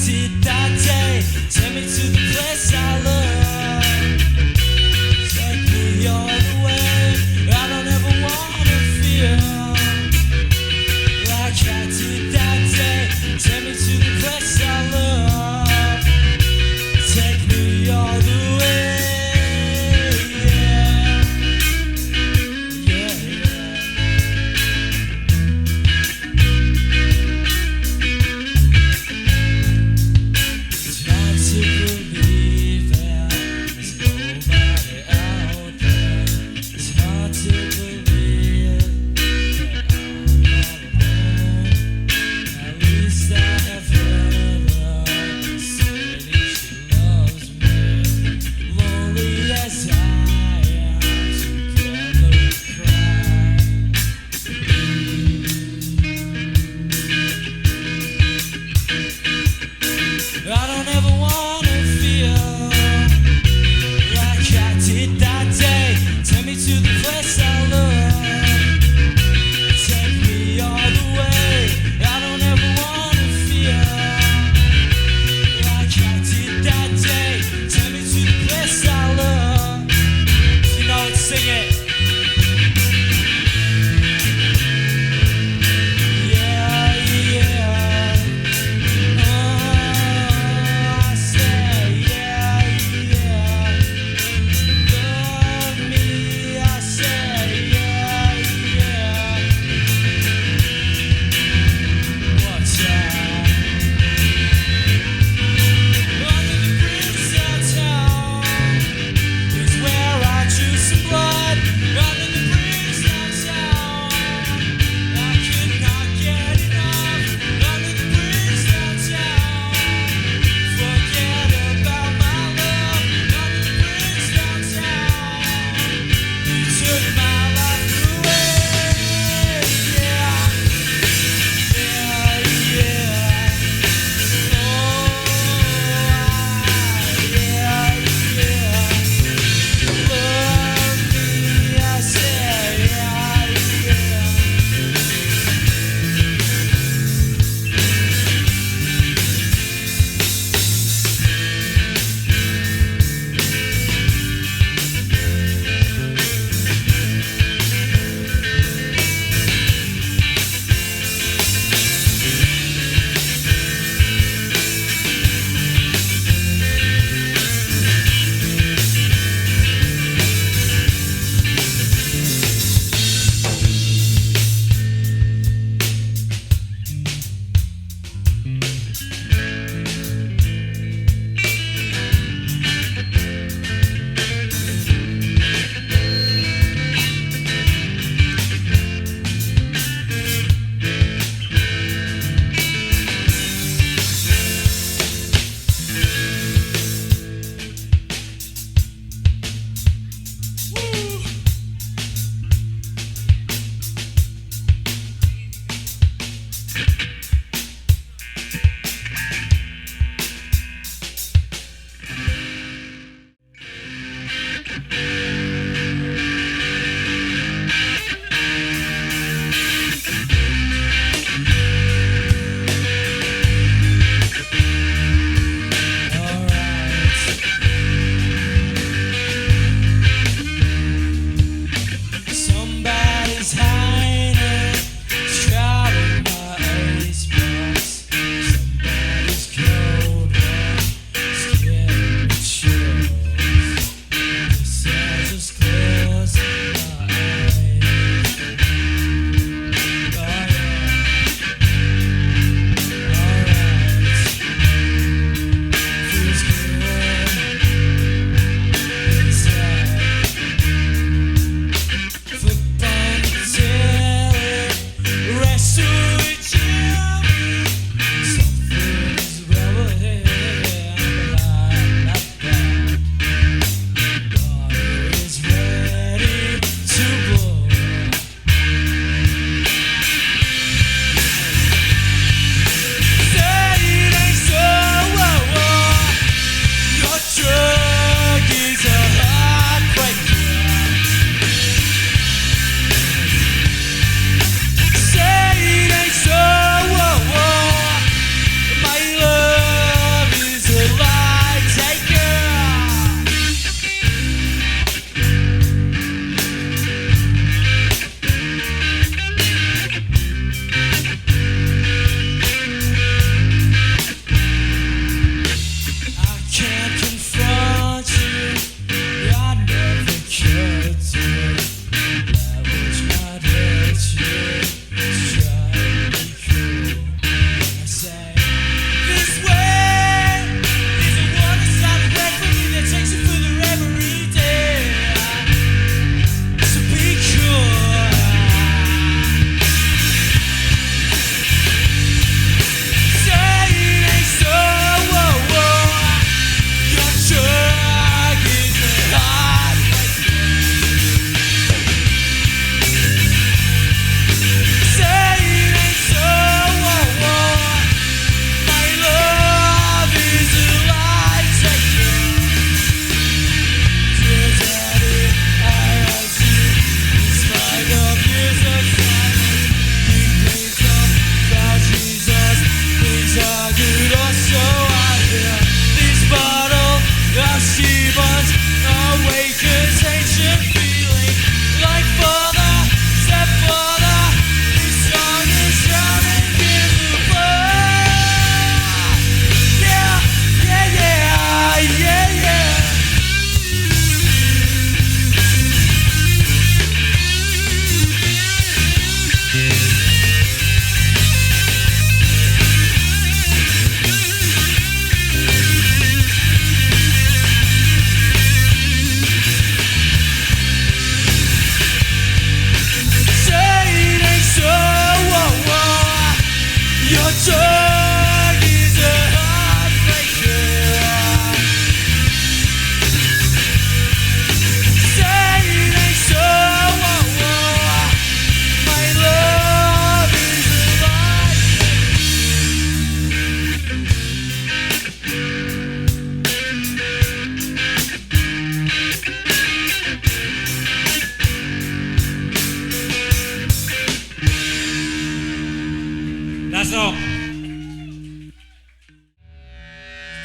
Last song.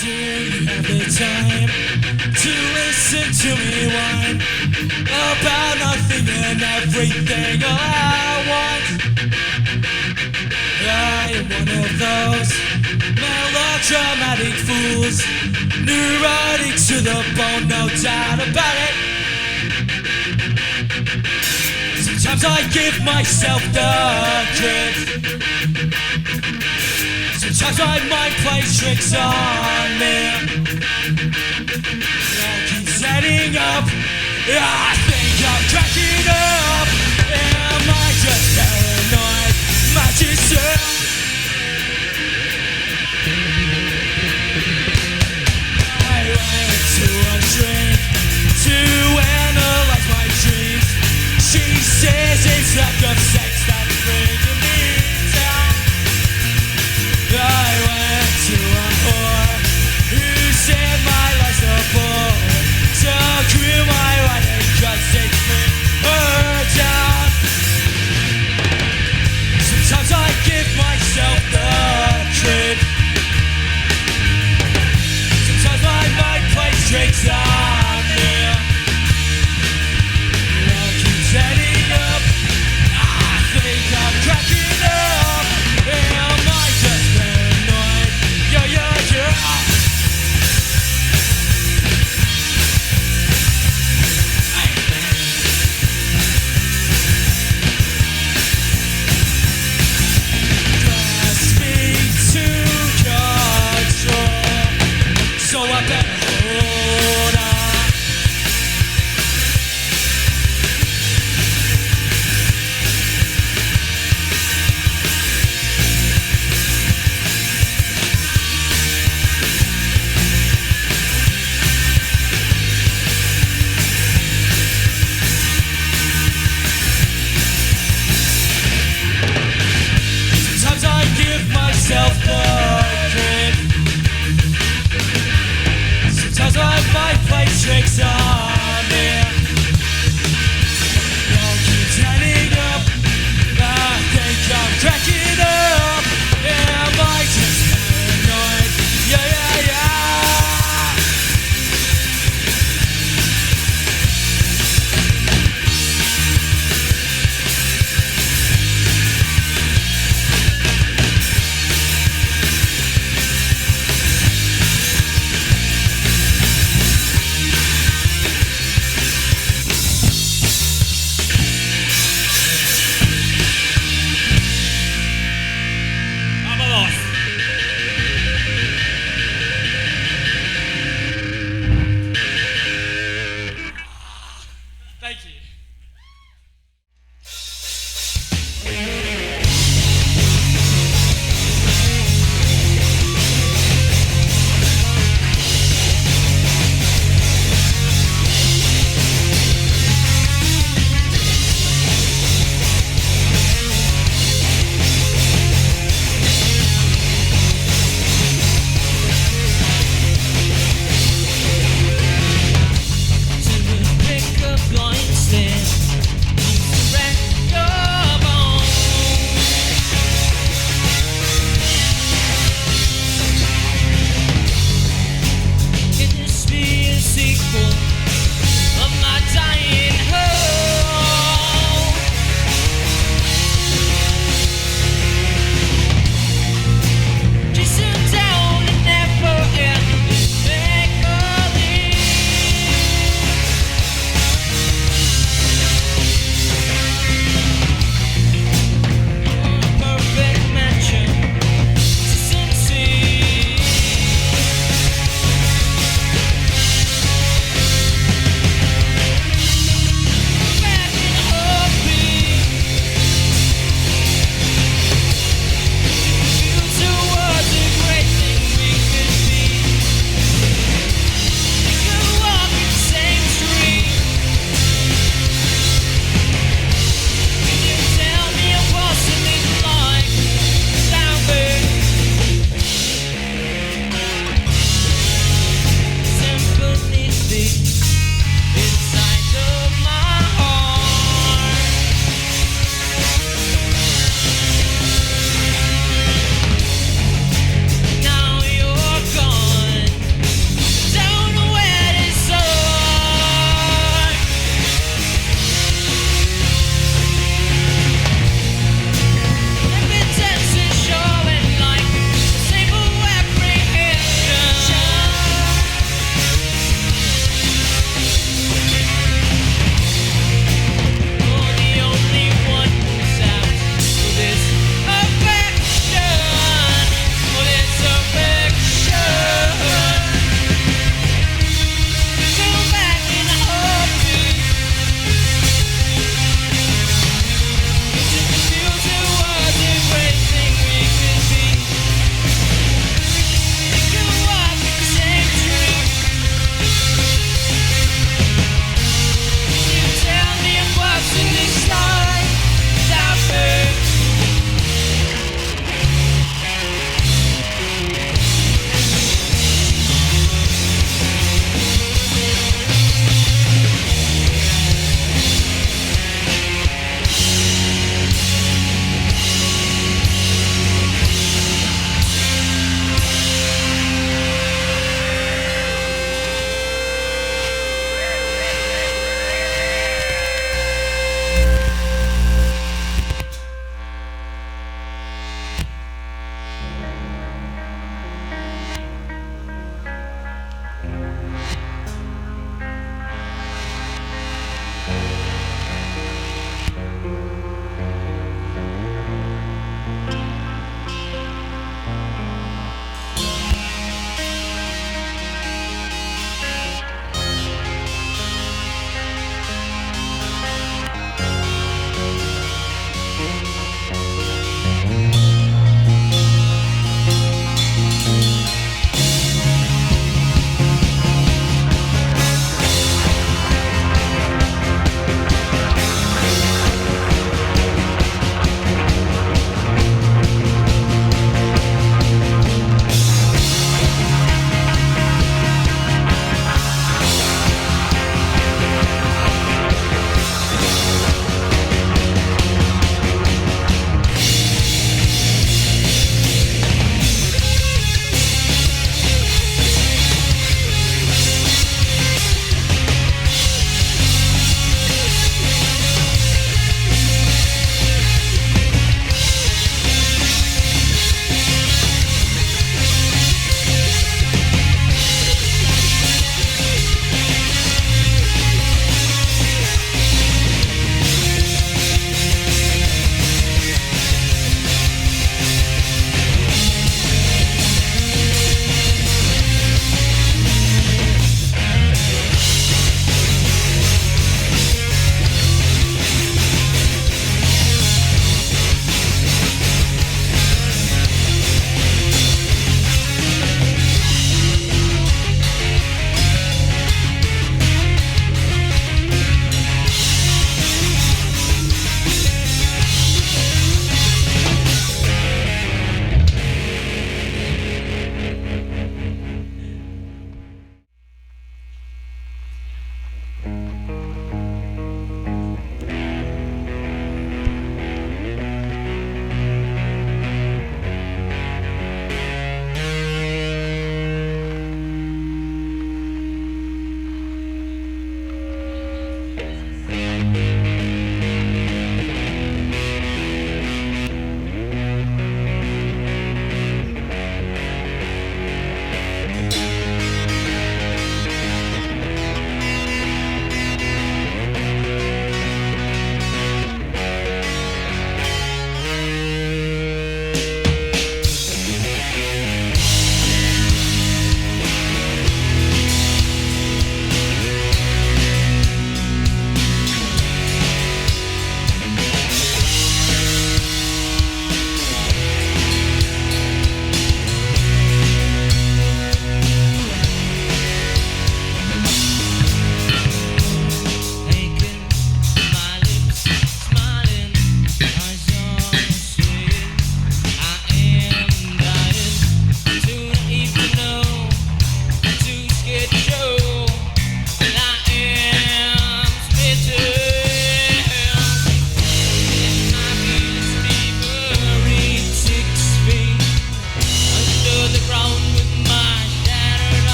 Do you have the time to listen to me whine about nothing and everything all I want? I am one of those melodramatic fools, neurotic to the bone, no doubt about it. Sometimes I give myself the drift. Sometimes my mind plays tricks on me. I keep setting up. I think I'm cracking up. Am I just paranoid? Am I just I went to a shrink to analyze my dreams. She says it's lack of sex that's bringing me down. I went to a whore who said my life's a bore. So grew my life and just takes me her down.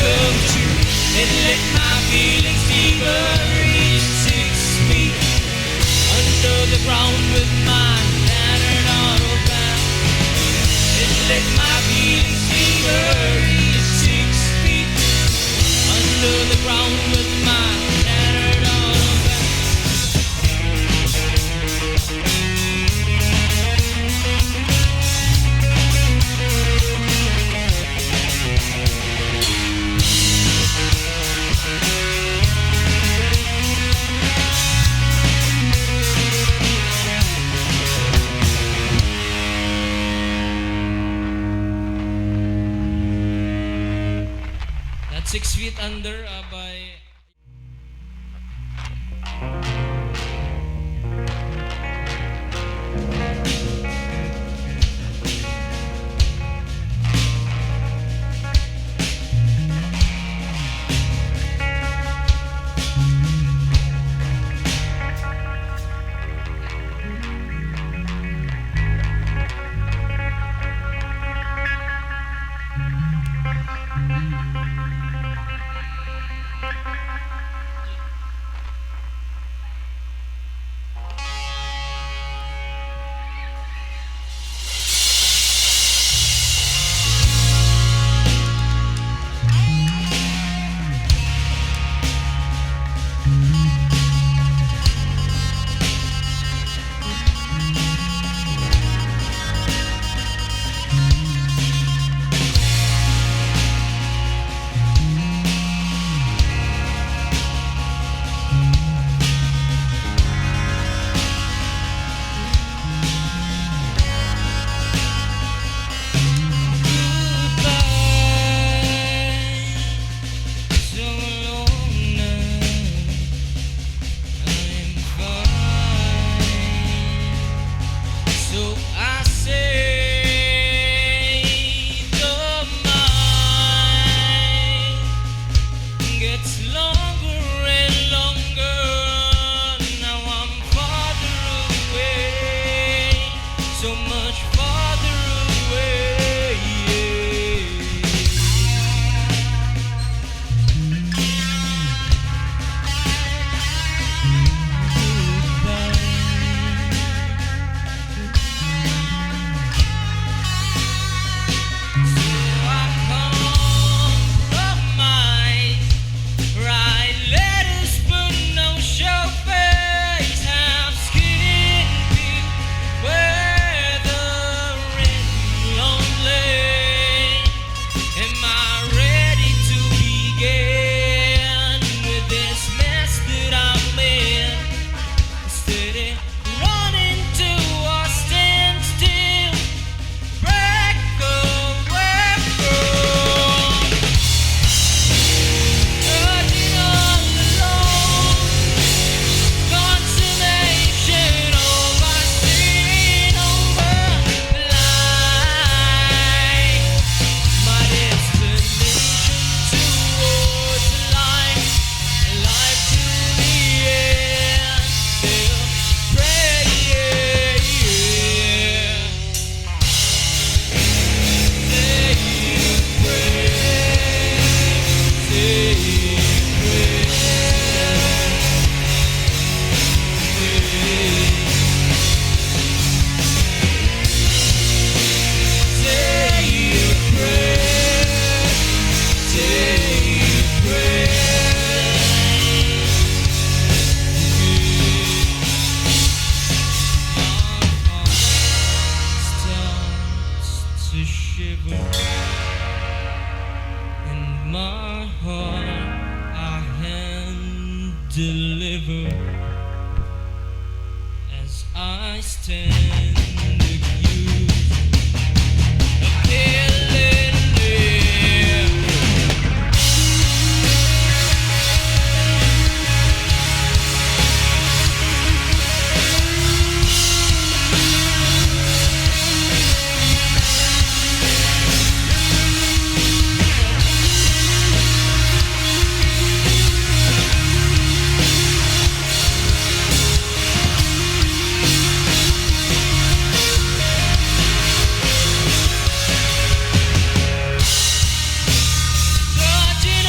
come true and let my feelings deeper reach 6 feet under the ground with my tattered auto bound. And let my feelings deeper reach 6 feet under the ground with my tattered auto bound. That's 6 feet under by deliver as I stand accused of killing me. Touching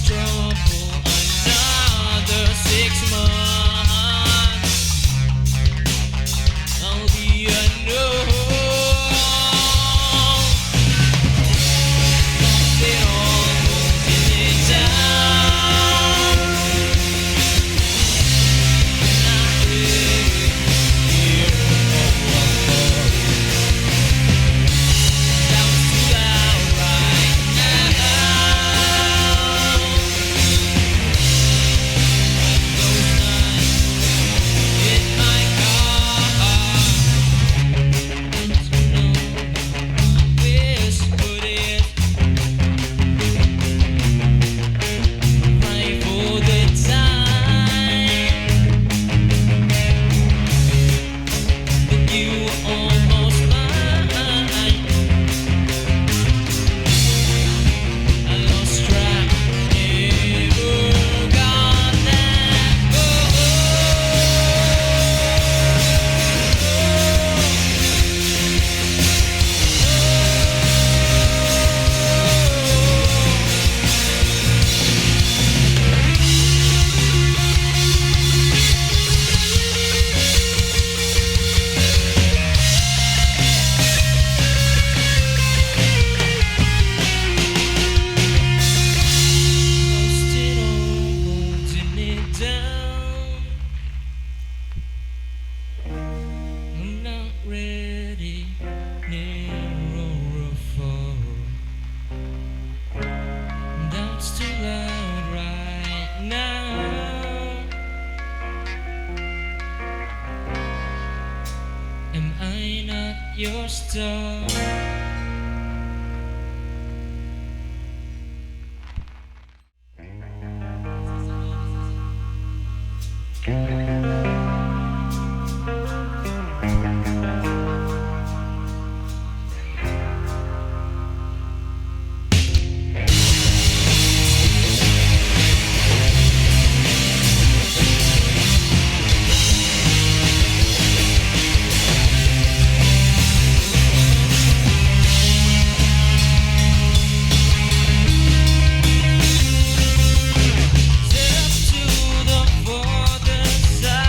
trouble another 6 months. I'll be unknown. Lost it all, holding it down. Not really here or above. Sounds too loud right now. Those nights in my car, whispered it right for the time when you were almost mine. I lost track, never got that lost it all, holding it down. I'm not ready, near or far. That's too loud right now. Am I not your star? Step to the border side.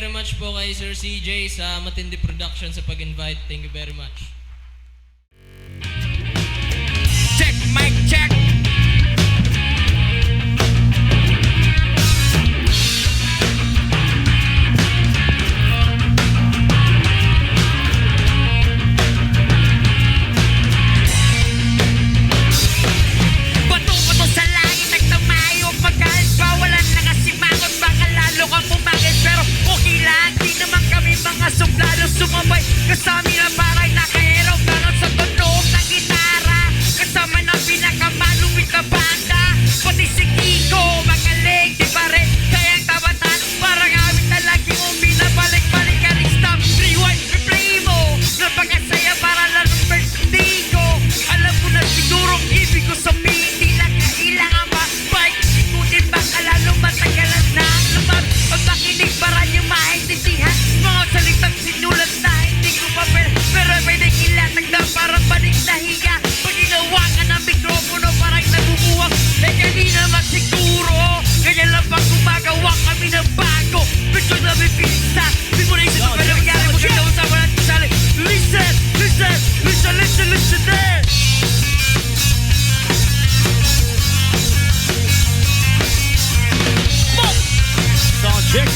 very much po kay Sir CJ sa Matindi Production sa pag-invite. Thank you very much. Check, mic check. Bato-bato sa langit, nagtamayo pagkalit pa, wala nakasimangot, baka lalo kang pumangit. Pero okay lang, di naman kami mga suplalo sumabay kasami na parang nakaero. Ganon sa tunog ng gitara, kasama ng pinakamalupit na banda. Pati si Kiko, magaling, di pa rin kayang tabatan. Parang awit na lagi mong binabalik-balik ka rin. Stop, rewind, replay mo. Napakasaya para lalong vertigo. Alam mo na sigurong ibig ko sabihin, di na kailangan pa bike. Ikutin baka lalo matagalan na lumab. Pag makinig para niyo maintindihan mga salitang sinulat na hindi ko pa pero pwede ilatag na parang balik na hiya. Pag ginawa ka ng mikropono parang nabubuwag. Eh kanina magsiguro ganyan lang pag gumagawa kami ng bago. Medyo na may pinsa. Di mo na isip mo pero nangyari mo sa usama natin sali. Listen, listen, listen, listen, listen there. Sound check.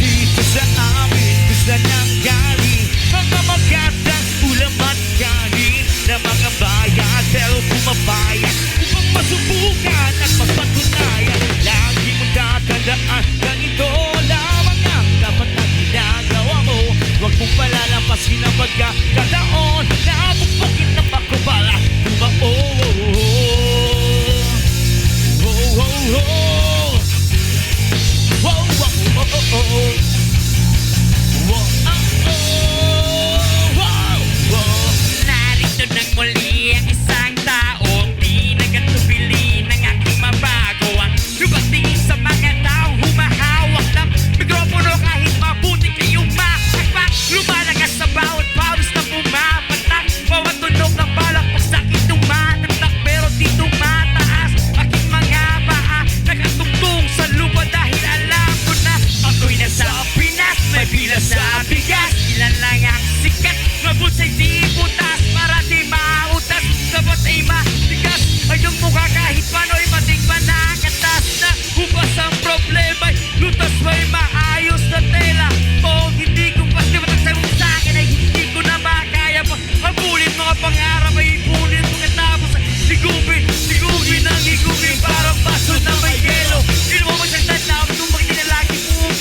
Dito sa amin gusto nang galing mga magandang ulam at kanin na mga bayan pero pumapayag upang masubukan at mapatunayan. Lagi mong tatandaan ganito lamang ang dapat na ginagawa mo. Huwag mong palalampasin ang pagkakataon na bukbukin ng makubala. Narito nang muli ang isang taong di nagatubili ng aking mabago. Ang lubatingin sa mga taong humahawak ng mikropono kahit mabuti kayong makakpak. Lumalagas sa bawat paus na pumapatak. Bawat tunog ng balak pagsakit tumatatak pero di tumataas. Aking mga paa nakatungtong sa lupa dahil alam ko na ako'y nasa Pinas. May pila sa bigas, ilan lang ang sikat. Mabutsay di butas para di mautas. Dapat ay matigas ay yung mukha kahit pano'y matikman na katas na hupas ang problema'y lutas may maayos na tela. Kung hindi ko pas dibatag mo sa akin ay hindi ko na makaya pa. Habulin mga pangarap ay ipunin pagkatapos ay ligubin, ligubin ang ligubin parang baso na may yelo. Hindi mo magsagdan na ang tumbang di na lagi buong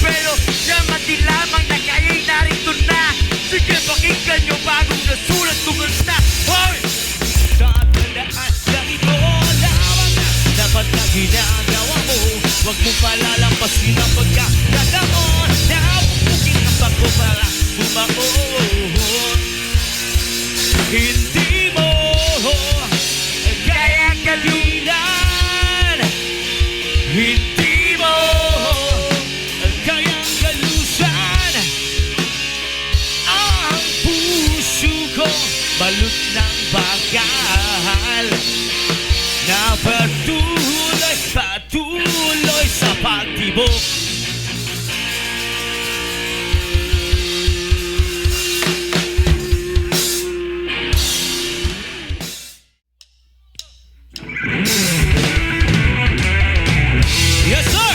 pelo. Yan mati lamang na kaya'y narito na. Sige pakinggan nyo bagong nasulat ko ganda. Hoy! Tatandaan ganito lamang ang dapat na ginagawa mo. Huwag mong palalampasin ang pagkakataon na bukbukin ang pagkubala. Bumaon hindi mo kaya galunan. Hindi mo kayang galusan ang puso ko. Balot ng bakal na patuloy sa pagtibok. Yes, sir!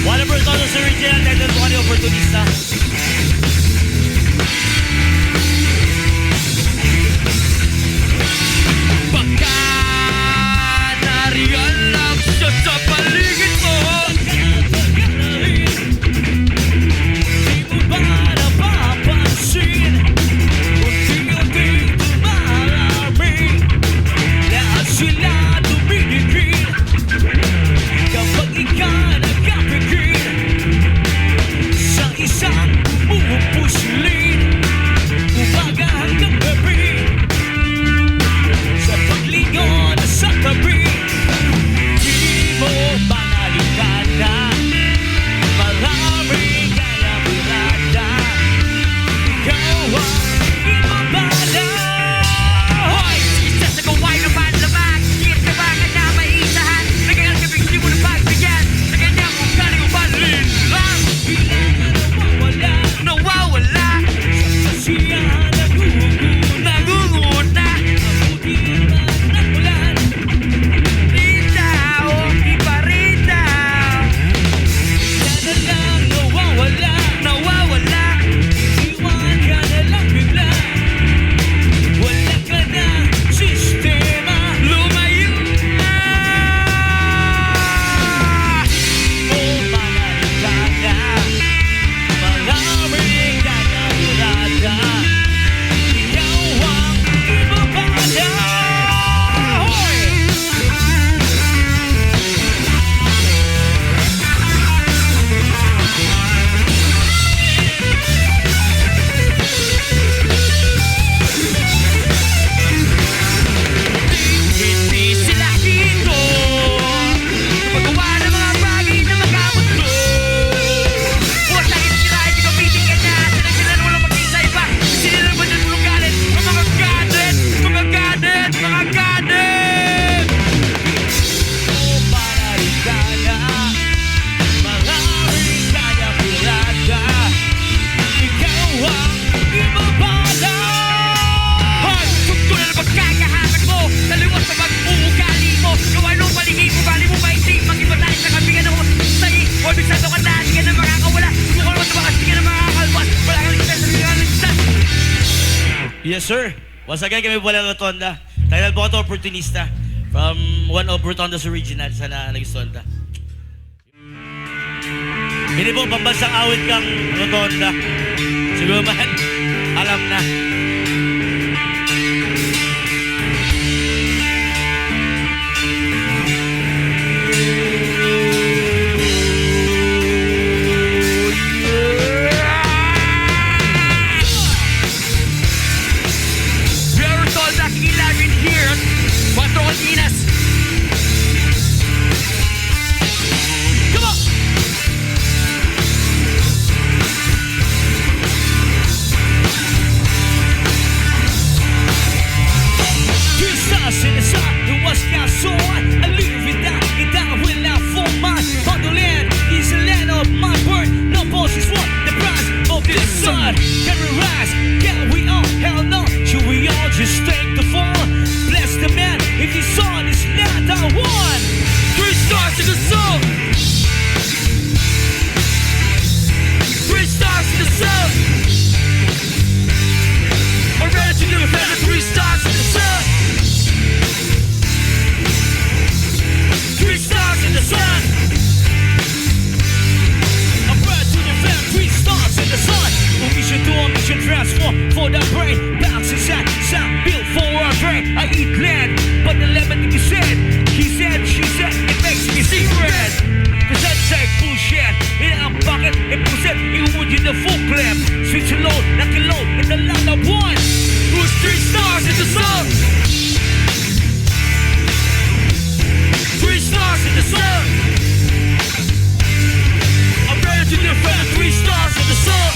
Whatever todo sa original, dahil ito kani oportunista. Pagkat sir. Once again, kami po lang Rotonda. Title po ito, Opportunista. From one of Rotonda's original. Sana nag-istonda. Hindi po, pambansang awit kang Rotonda. Siguro man, alam na. Pero tol, nakikilagin here. Cuatro Colinas. Come on! Three stars in the sun, the watch got so on. I live it down, will not fall mine. On the land is the land of my birth. No boss is what the price of this sun. Can we rise? Can we all? Hell no. Should we all just take the fall? Bless the man if his son is not the one. Three stars in the sun. Three stars in the sun. I'm ready to live and three stars in the sun. Three stars in the sun. I'm proud to defend 3 stars in the sun. We should do a mission transform for the brain. Bounce inside, sound built for our brain. I eat land, but the lemon he said, she said, it makes me see red. Cause I take bullshit in a bucket and push it in wood in the full clip. Switch a load, knock a load in the line of one. Who's three stars in the sun? Three stars in the sun. I'm ready to defend 3 stars in the sun.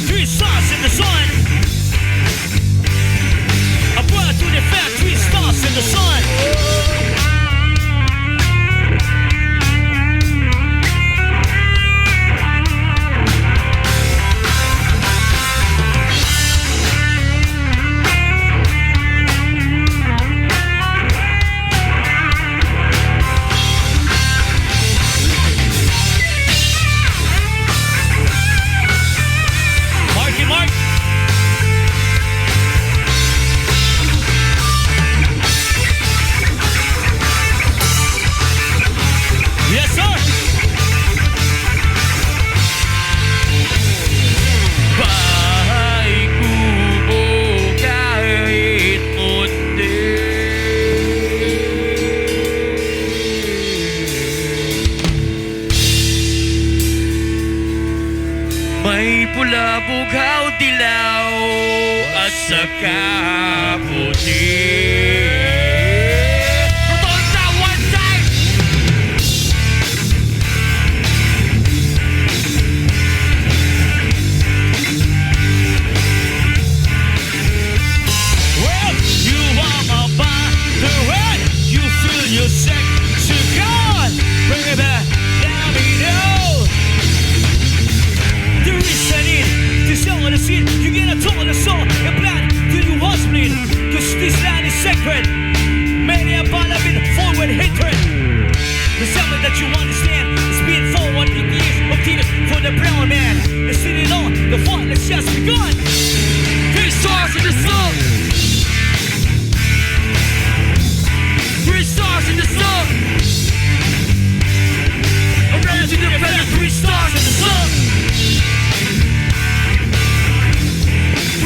3 stars in the sun. I'm ready to defend 3 stars in the sun. Marky Mark. Yes, sir. Bahay kubo kahit munti. May pula, bugaw, dilaw at saka puti. Rotonda, one time! Well, you are my the red. You feel your sick to God. Bring it back, let me know. There is a need to sow the seed. You get a toll the soul and plant till you was bleed. Cause this land is sacred. Many upon a bit forward hatred. The something that you understand is being forward in years of tears for the brown man. And sitting on the fight that's just begun. Three stars in the sun. Three stars in the sun. I'm ready to defend 3 stars in the sun.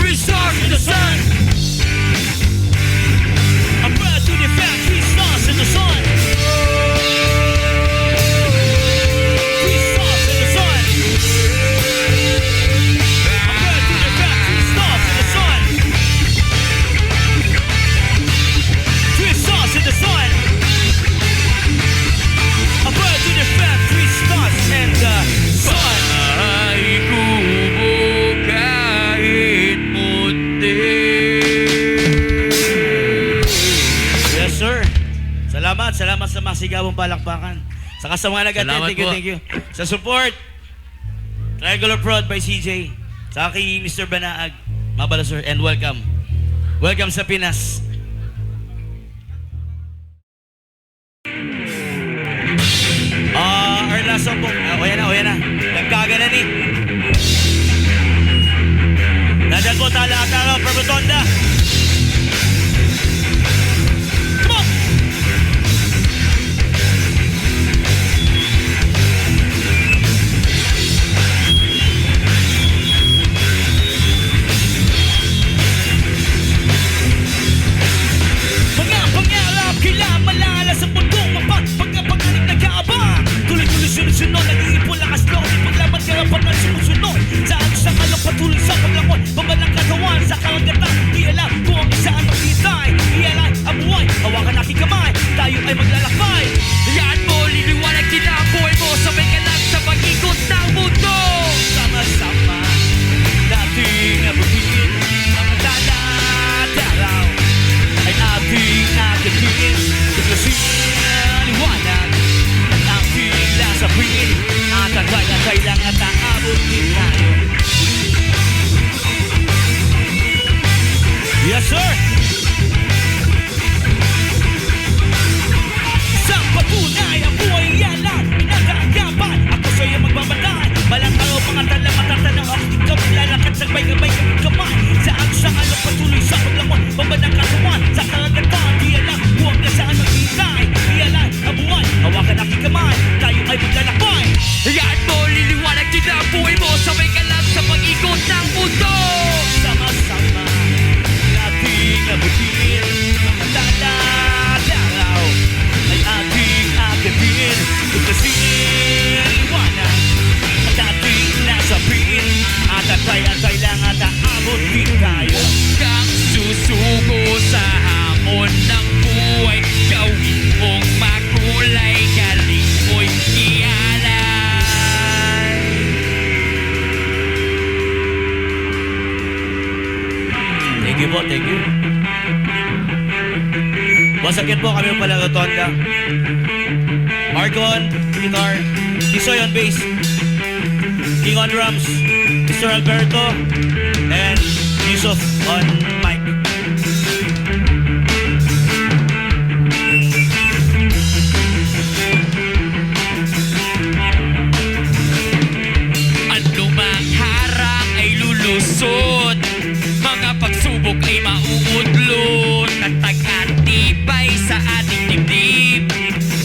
3 stars in the sun. I'm proud to defend 3 stars in the sun. 3 stars in the sun. I'm proud to defend 3 stars in the sun. 3 stars in the sun. I'm proud to defend 3 stars in the sun. Bahay kubo kahit munti. Yes, sir. Salamat sa masigawang palakpakan. Saka sa mga Salamat nag-attend, po. thank you. Sa support, Triangular Prod by CJ. Sa kay Mr. Banaag. Mabala, sir, and welcome. Welcome sa Pinas. Our last song po. O yan na. Nagkaga na ni. sir! Isang patunay ang buhay yan lang pinag-aagapan. Ako sa'yo magbabantay. Balang araw mga tala matatanang ako. Ikaw lalakad sa gabay-gabay kami kamay. Saan sa alok patuloy sa paglawan. Pambanang katawan sa karagatan. Di alam huwag na saan maghihintay. Di alam ang buhay. Hawakan aking kamay. Tayo ay maglalakbay. Yan mo, liliwanag din ang buhay mo. Sabay ka lang sa pag-ikot ng mundo. Sama-sama nating abutin. Mga dalaw ay ating agatin. Tuklasin, iwanan at ating nasapin. At antay-antay lang at aabot din tayo. Kang susuko sa hamon ng buhay. Gawin mong makulay. Galing mo'y ialay. Thank you po, thank you. Once again po kami pala Rotonda. Marcon, guitar. Tisoy on bass. King on drums. Mr. Alberto. And Yusuf on mic. Ano mang harang ay lulusot. Mga pagsubok ay mauudlot. Tatag-atibay sa ating dibdib.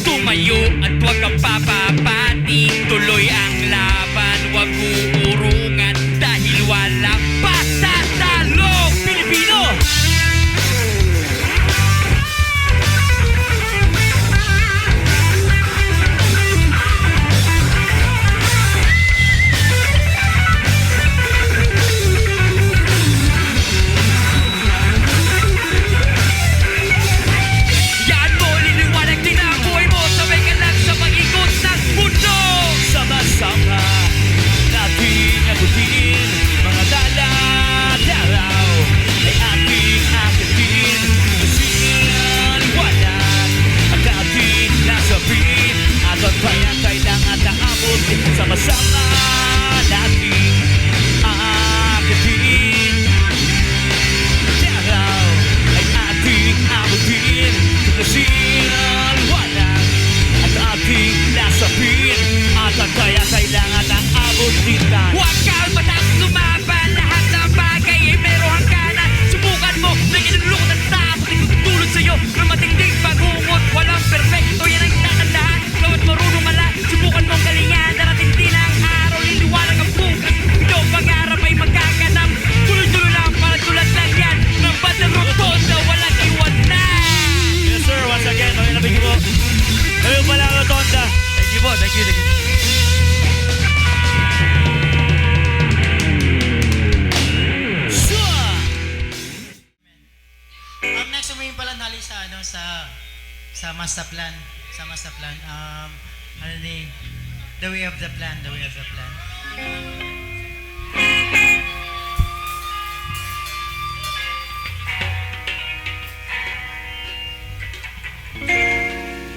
Tumayo at huwag kang papapati. Tuloy ang laban, huwag uurungan. Dahil walang patatalo. Pilipino! Yan mo, liliwanag din ang buhay mo. Sabay ka lang sa pag-ikot ng mundo. Sama-sama nating abutin. Mga dalaw ay ating akitin. Tuklasin, iwanan at ating nasapin. At antay-antay lang at aabutin. Sama-sama nating akitin. Dalaw ay ating abutin. Tuklasin, iwanan at ating nasapin. At antay-antay lang at aabutin tayo. Huwag kang matang lumaban. Lahat ng bagay ay meron hangganan. Subukan mo na inulungan ang tao. Pati tutulog sa'yo ng matinding pagungot. Walang perfecto, yan ang tatandaan. Bawat marunong ala, subukan mong galingan. Darating din ang araw, liliwanag ang bukas. Ikaw pangarap ay magkaganap. Tuloy-tuloy lang, para tulad lang yan. Ng batang rotonda, walang iwanan. Yes sir, once again, kami nabigyan po. Kami pala Rotonda. Thank you po, thank you, thank you. Sure! Next umayin pala nali sa ano sa master plan, ano ni the way of the plan.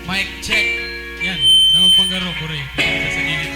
Mic check. Yan, namagpanggaro ko rin. Sa gilid.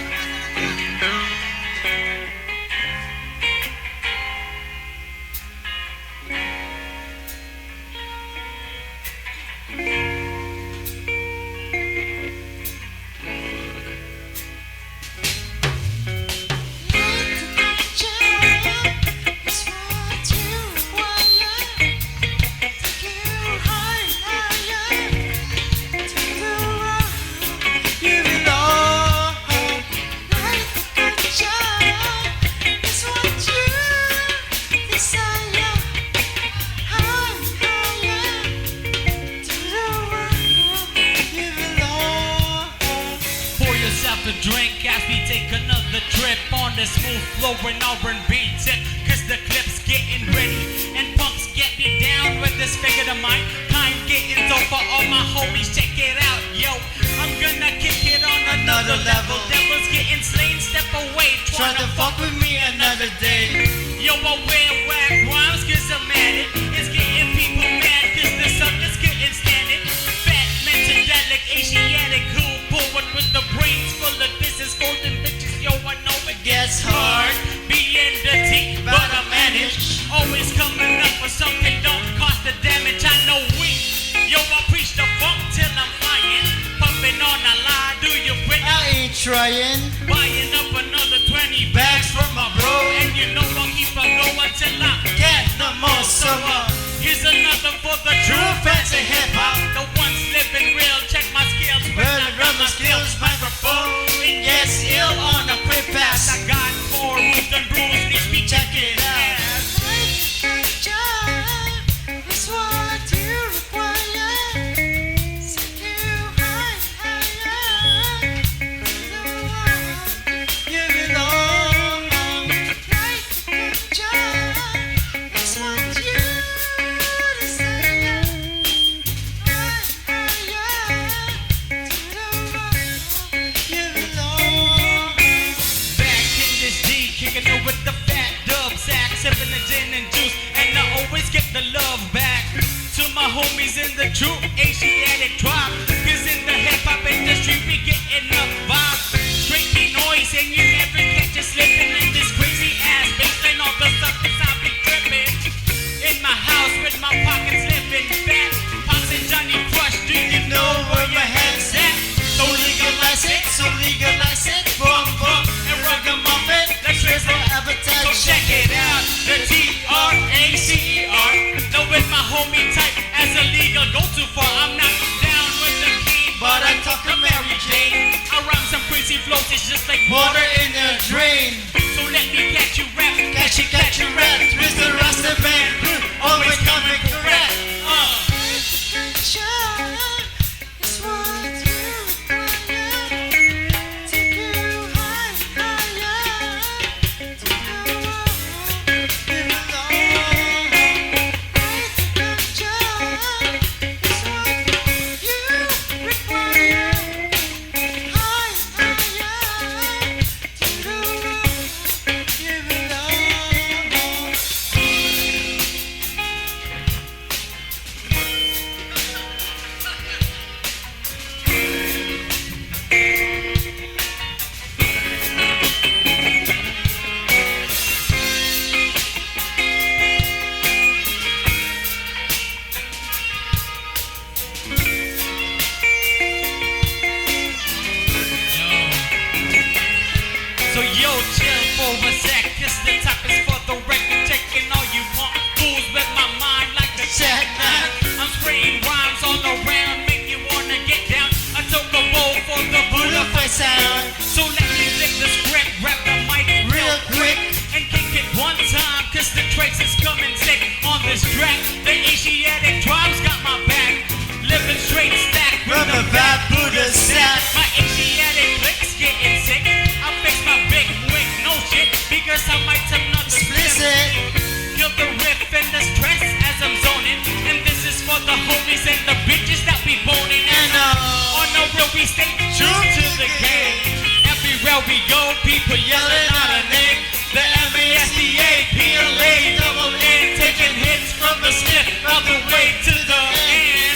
To drink as we take another trip on the smooth flowing R&B tip. Cause the clip's getting ready and pumps getting down with this figure of mine. Time getting so for all my homies, check it out, yo. I'm gonna kick it on another level. Devils getting slain, step away, trying to fuck with me another day. Yo, I wear whack rhymes cause I'm at it. It's getting people mad cause the suckers couldn't stand it. Fat, mentadelic, Asiatic, cool, forward with the brains full of business, golden bitches. Yo, I know it gets hard being the team, but I manage. Always coming up with something, don't call trying. Buying up another 20 bags from my bro. And you know I'll keep on going till I Get no more summer. Here's another for the true fans of hip-hop. The ones living real, check my skills. When Well, I the run my rubber skills, skills, microphone. microphone. Yes, ill on a quick pass. I got 4 roots and bruised knees, me check it out. It's what you require. Secure high, higher. You belong. Right picture. It's what you desire. You belong. Back in this D, kicking it with the fat dub sack, sipping the gin and juice, and I always get the love back to my homies in the true Asiatic tribe. Cause in the hip hop industry, we getting up vibe. Straight be noise, and you never catch us slipping in this crazy ass baseline. All the suckers I be tripping in my house with my pockets living fat. Pops and Johnny Crush, do you know where your head's at? So legalize it, so legalize it. Bum, bum, and ragamuffin. Let's raise For it. So appetite. check it out, the TRACER. Though with my homie type as a legal go too far, I'm not down with the cane, But I talk to Mary Jane. I rhyme some crazy flows, it's just like Water in a drain. So let me catch you rap, Catch you rat. Mr. Rasta Band. Always coming correct. So yo, chill for a sec, cause the top is for the record, taking all you want. Fools with my mind like a Check that. I'm spraying rhymes all around, make you wanna get down. I took a bowl for the Butterfly sound. So let me flip the script, grab the mic Real quick. and kick it one time, cause the trace is coming sick on this track. The Asiatic tribes got my back, living straight stack with From the the bad Buddha sack. my Asiatic clicks getting sick. I fix my big wig, no shit, because I might have not Explicit. Kill the riff and the stress as I'm zoning. And this is for the homies and the bitches that be boning. And on the real we stay true to the game. Everywhere we go, people yelling out our name. The MASDA, PLA, double N, taking hits from the snip all the way to the end.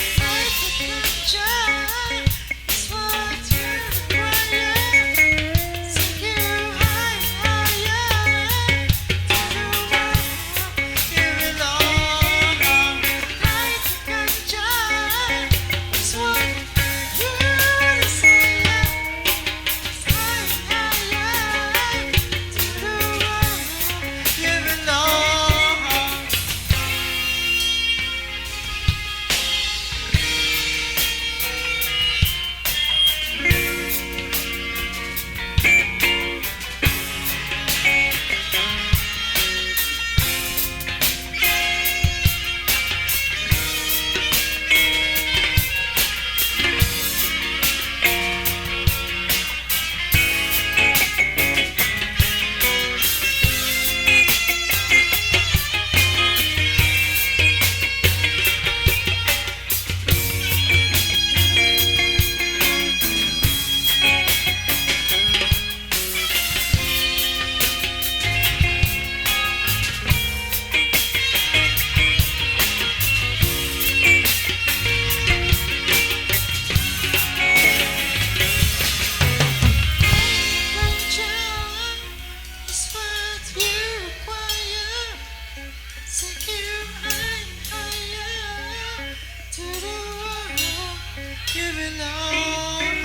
You belong.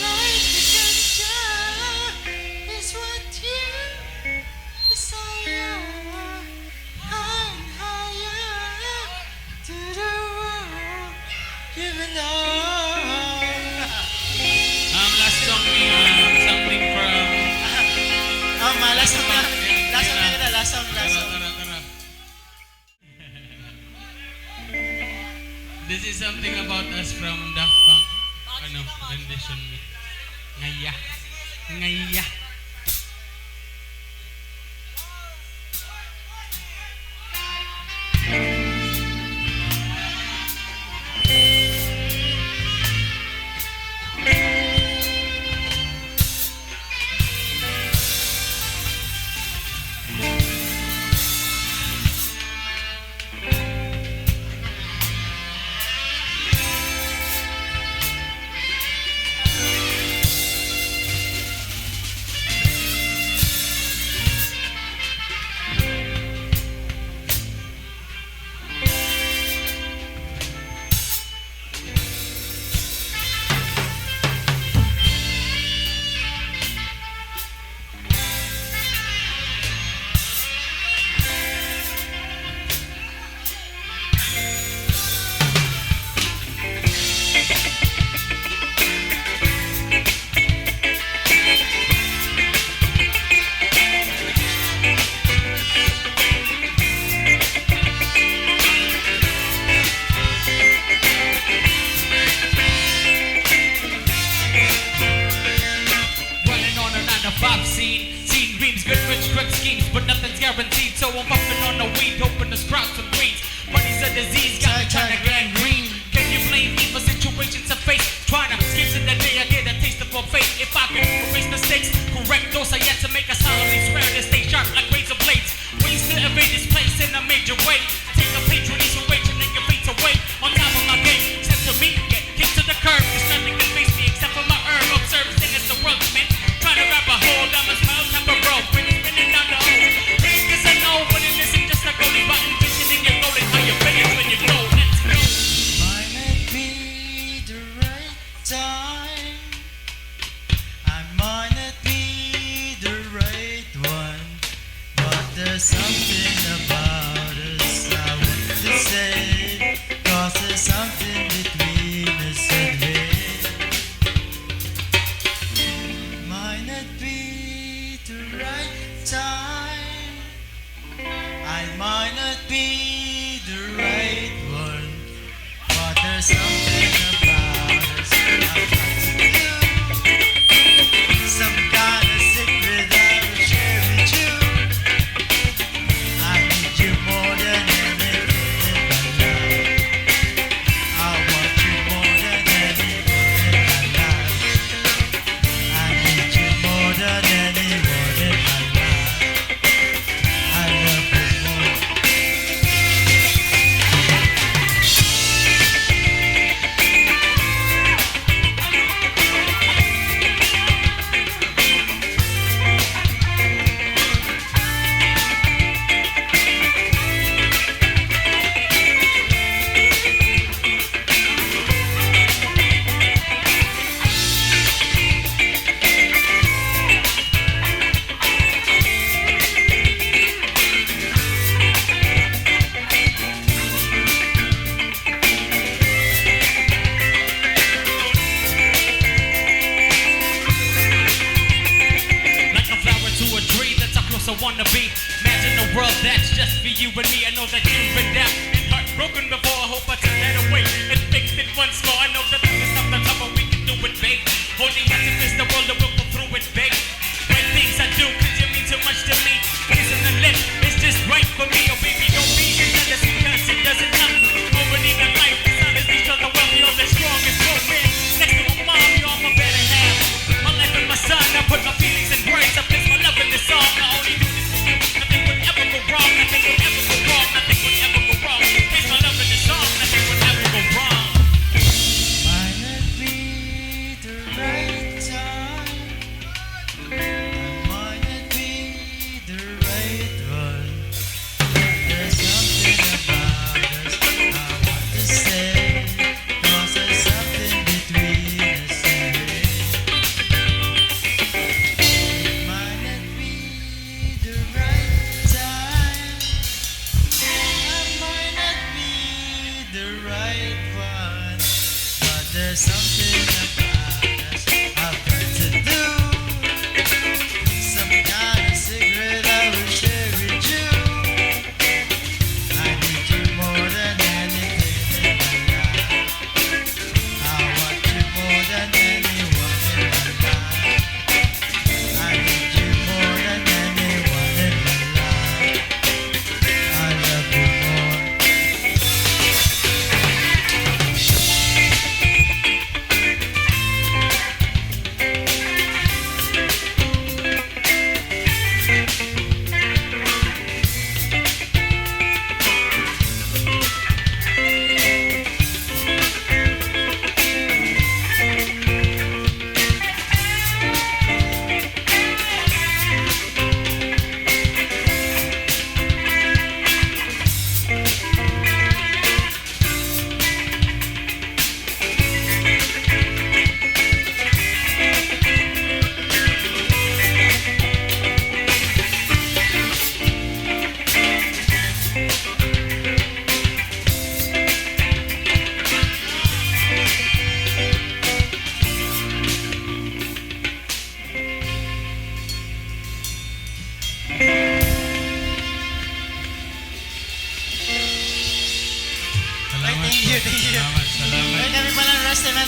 Life is This is something about us from Daft Punk. Ano, rendition me. Ngaya. Ngaya. Running on a 9 to 5 scene. Seeing dreams, good rich, quick schemes, but nothing's guaranteed. So I'm puffing on the weed, hoping to sprout some greens. Money's a disease, got me trying to gangrene. Can you blame me for situations I face? Trying to skip to the day I get a taste of our fate. If I could erase mistakes, correct those I yet to make, I solemnly swear to stay sharp like razor blades. Ways to evade this place in a major way. Take a patronage away and then your fates away. On top of my game, step to me, get kicked to the curb. There's nothing can face me except for my herb. Observe, sing as the world's meant. Trying to grab a hold, I'm a smile type of rope. When it's spinning down the hole. Ring is a no, but it isn't just a goalie button. Kissing in your golden, how you finish when you go. Let's go. Might not be the right time. I might not be the right one, but there's something about us I want to say. 'Cause there's something between us and we. Might not be the right time. I might not be the right one, but there's something about us I've got to do. Some kind of secret I will share with you. I need you more than anything in my life. I want you more than anyone in my life. I need you more than anyone in my life. I love you more. Like a flower to a tree, that's how close I wanna be. Imagine a world that's just for you and me. I know that you've been down and heartbroken before. I hope I took that away and fixed it once more. I know that this is not the time but we can do it big. Holding hands against the world and we'll go through it big. Great things I do, cause you mean so much to me. Kissing the lips, it's just right for me. Oh baby, don't be jealous because it doesn't help. Nobody in life, it's not as each other well. You're the strongest woman. Next to my mom, you're my better half. My life and my son, I put my feelings in words. I place my love in this song. I only do this for you. Nothing would ever go wrong. Nothing would ever go wrong. Nothing would ever go wrong. Place my love in this song. Nothing would ever go wrong. Might not be the right time. Might not be the right one. There's something about us I want to say. 'Cause there's something between us and we. Might not be the right time. I might not be the right one, but there's something about us I've got to do. Some kind of secret I will share with you. I need you more than anything in my life.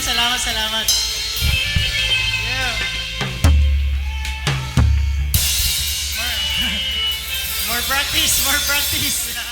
salamat. Yeah. More practice.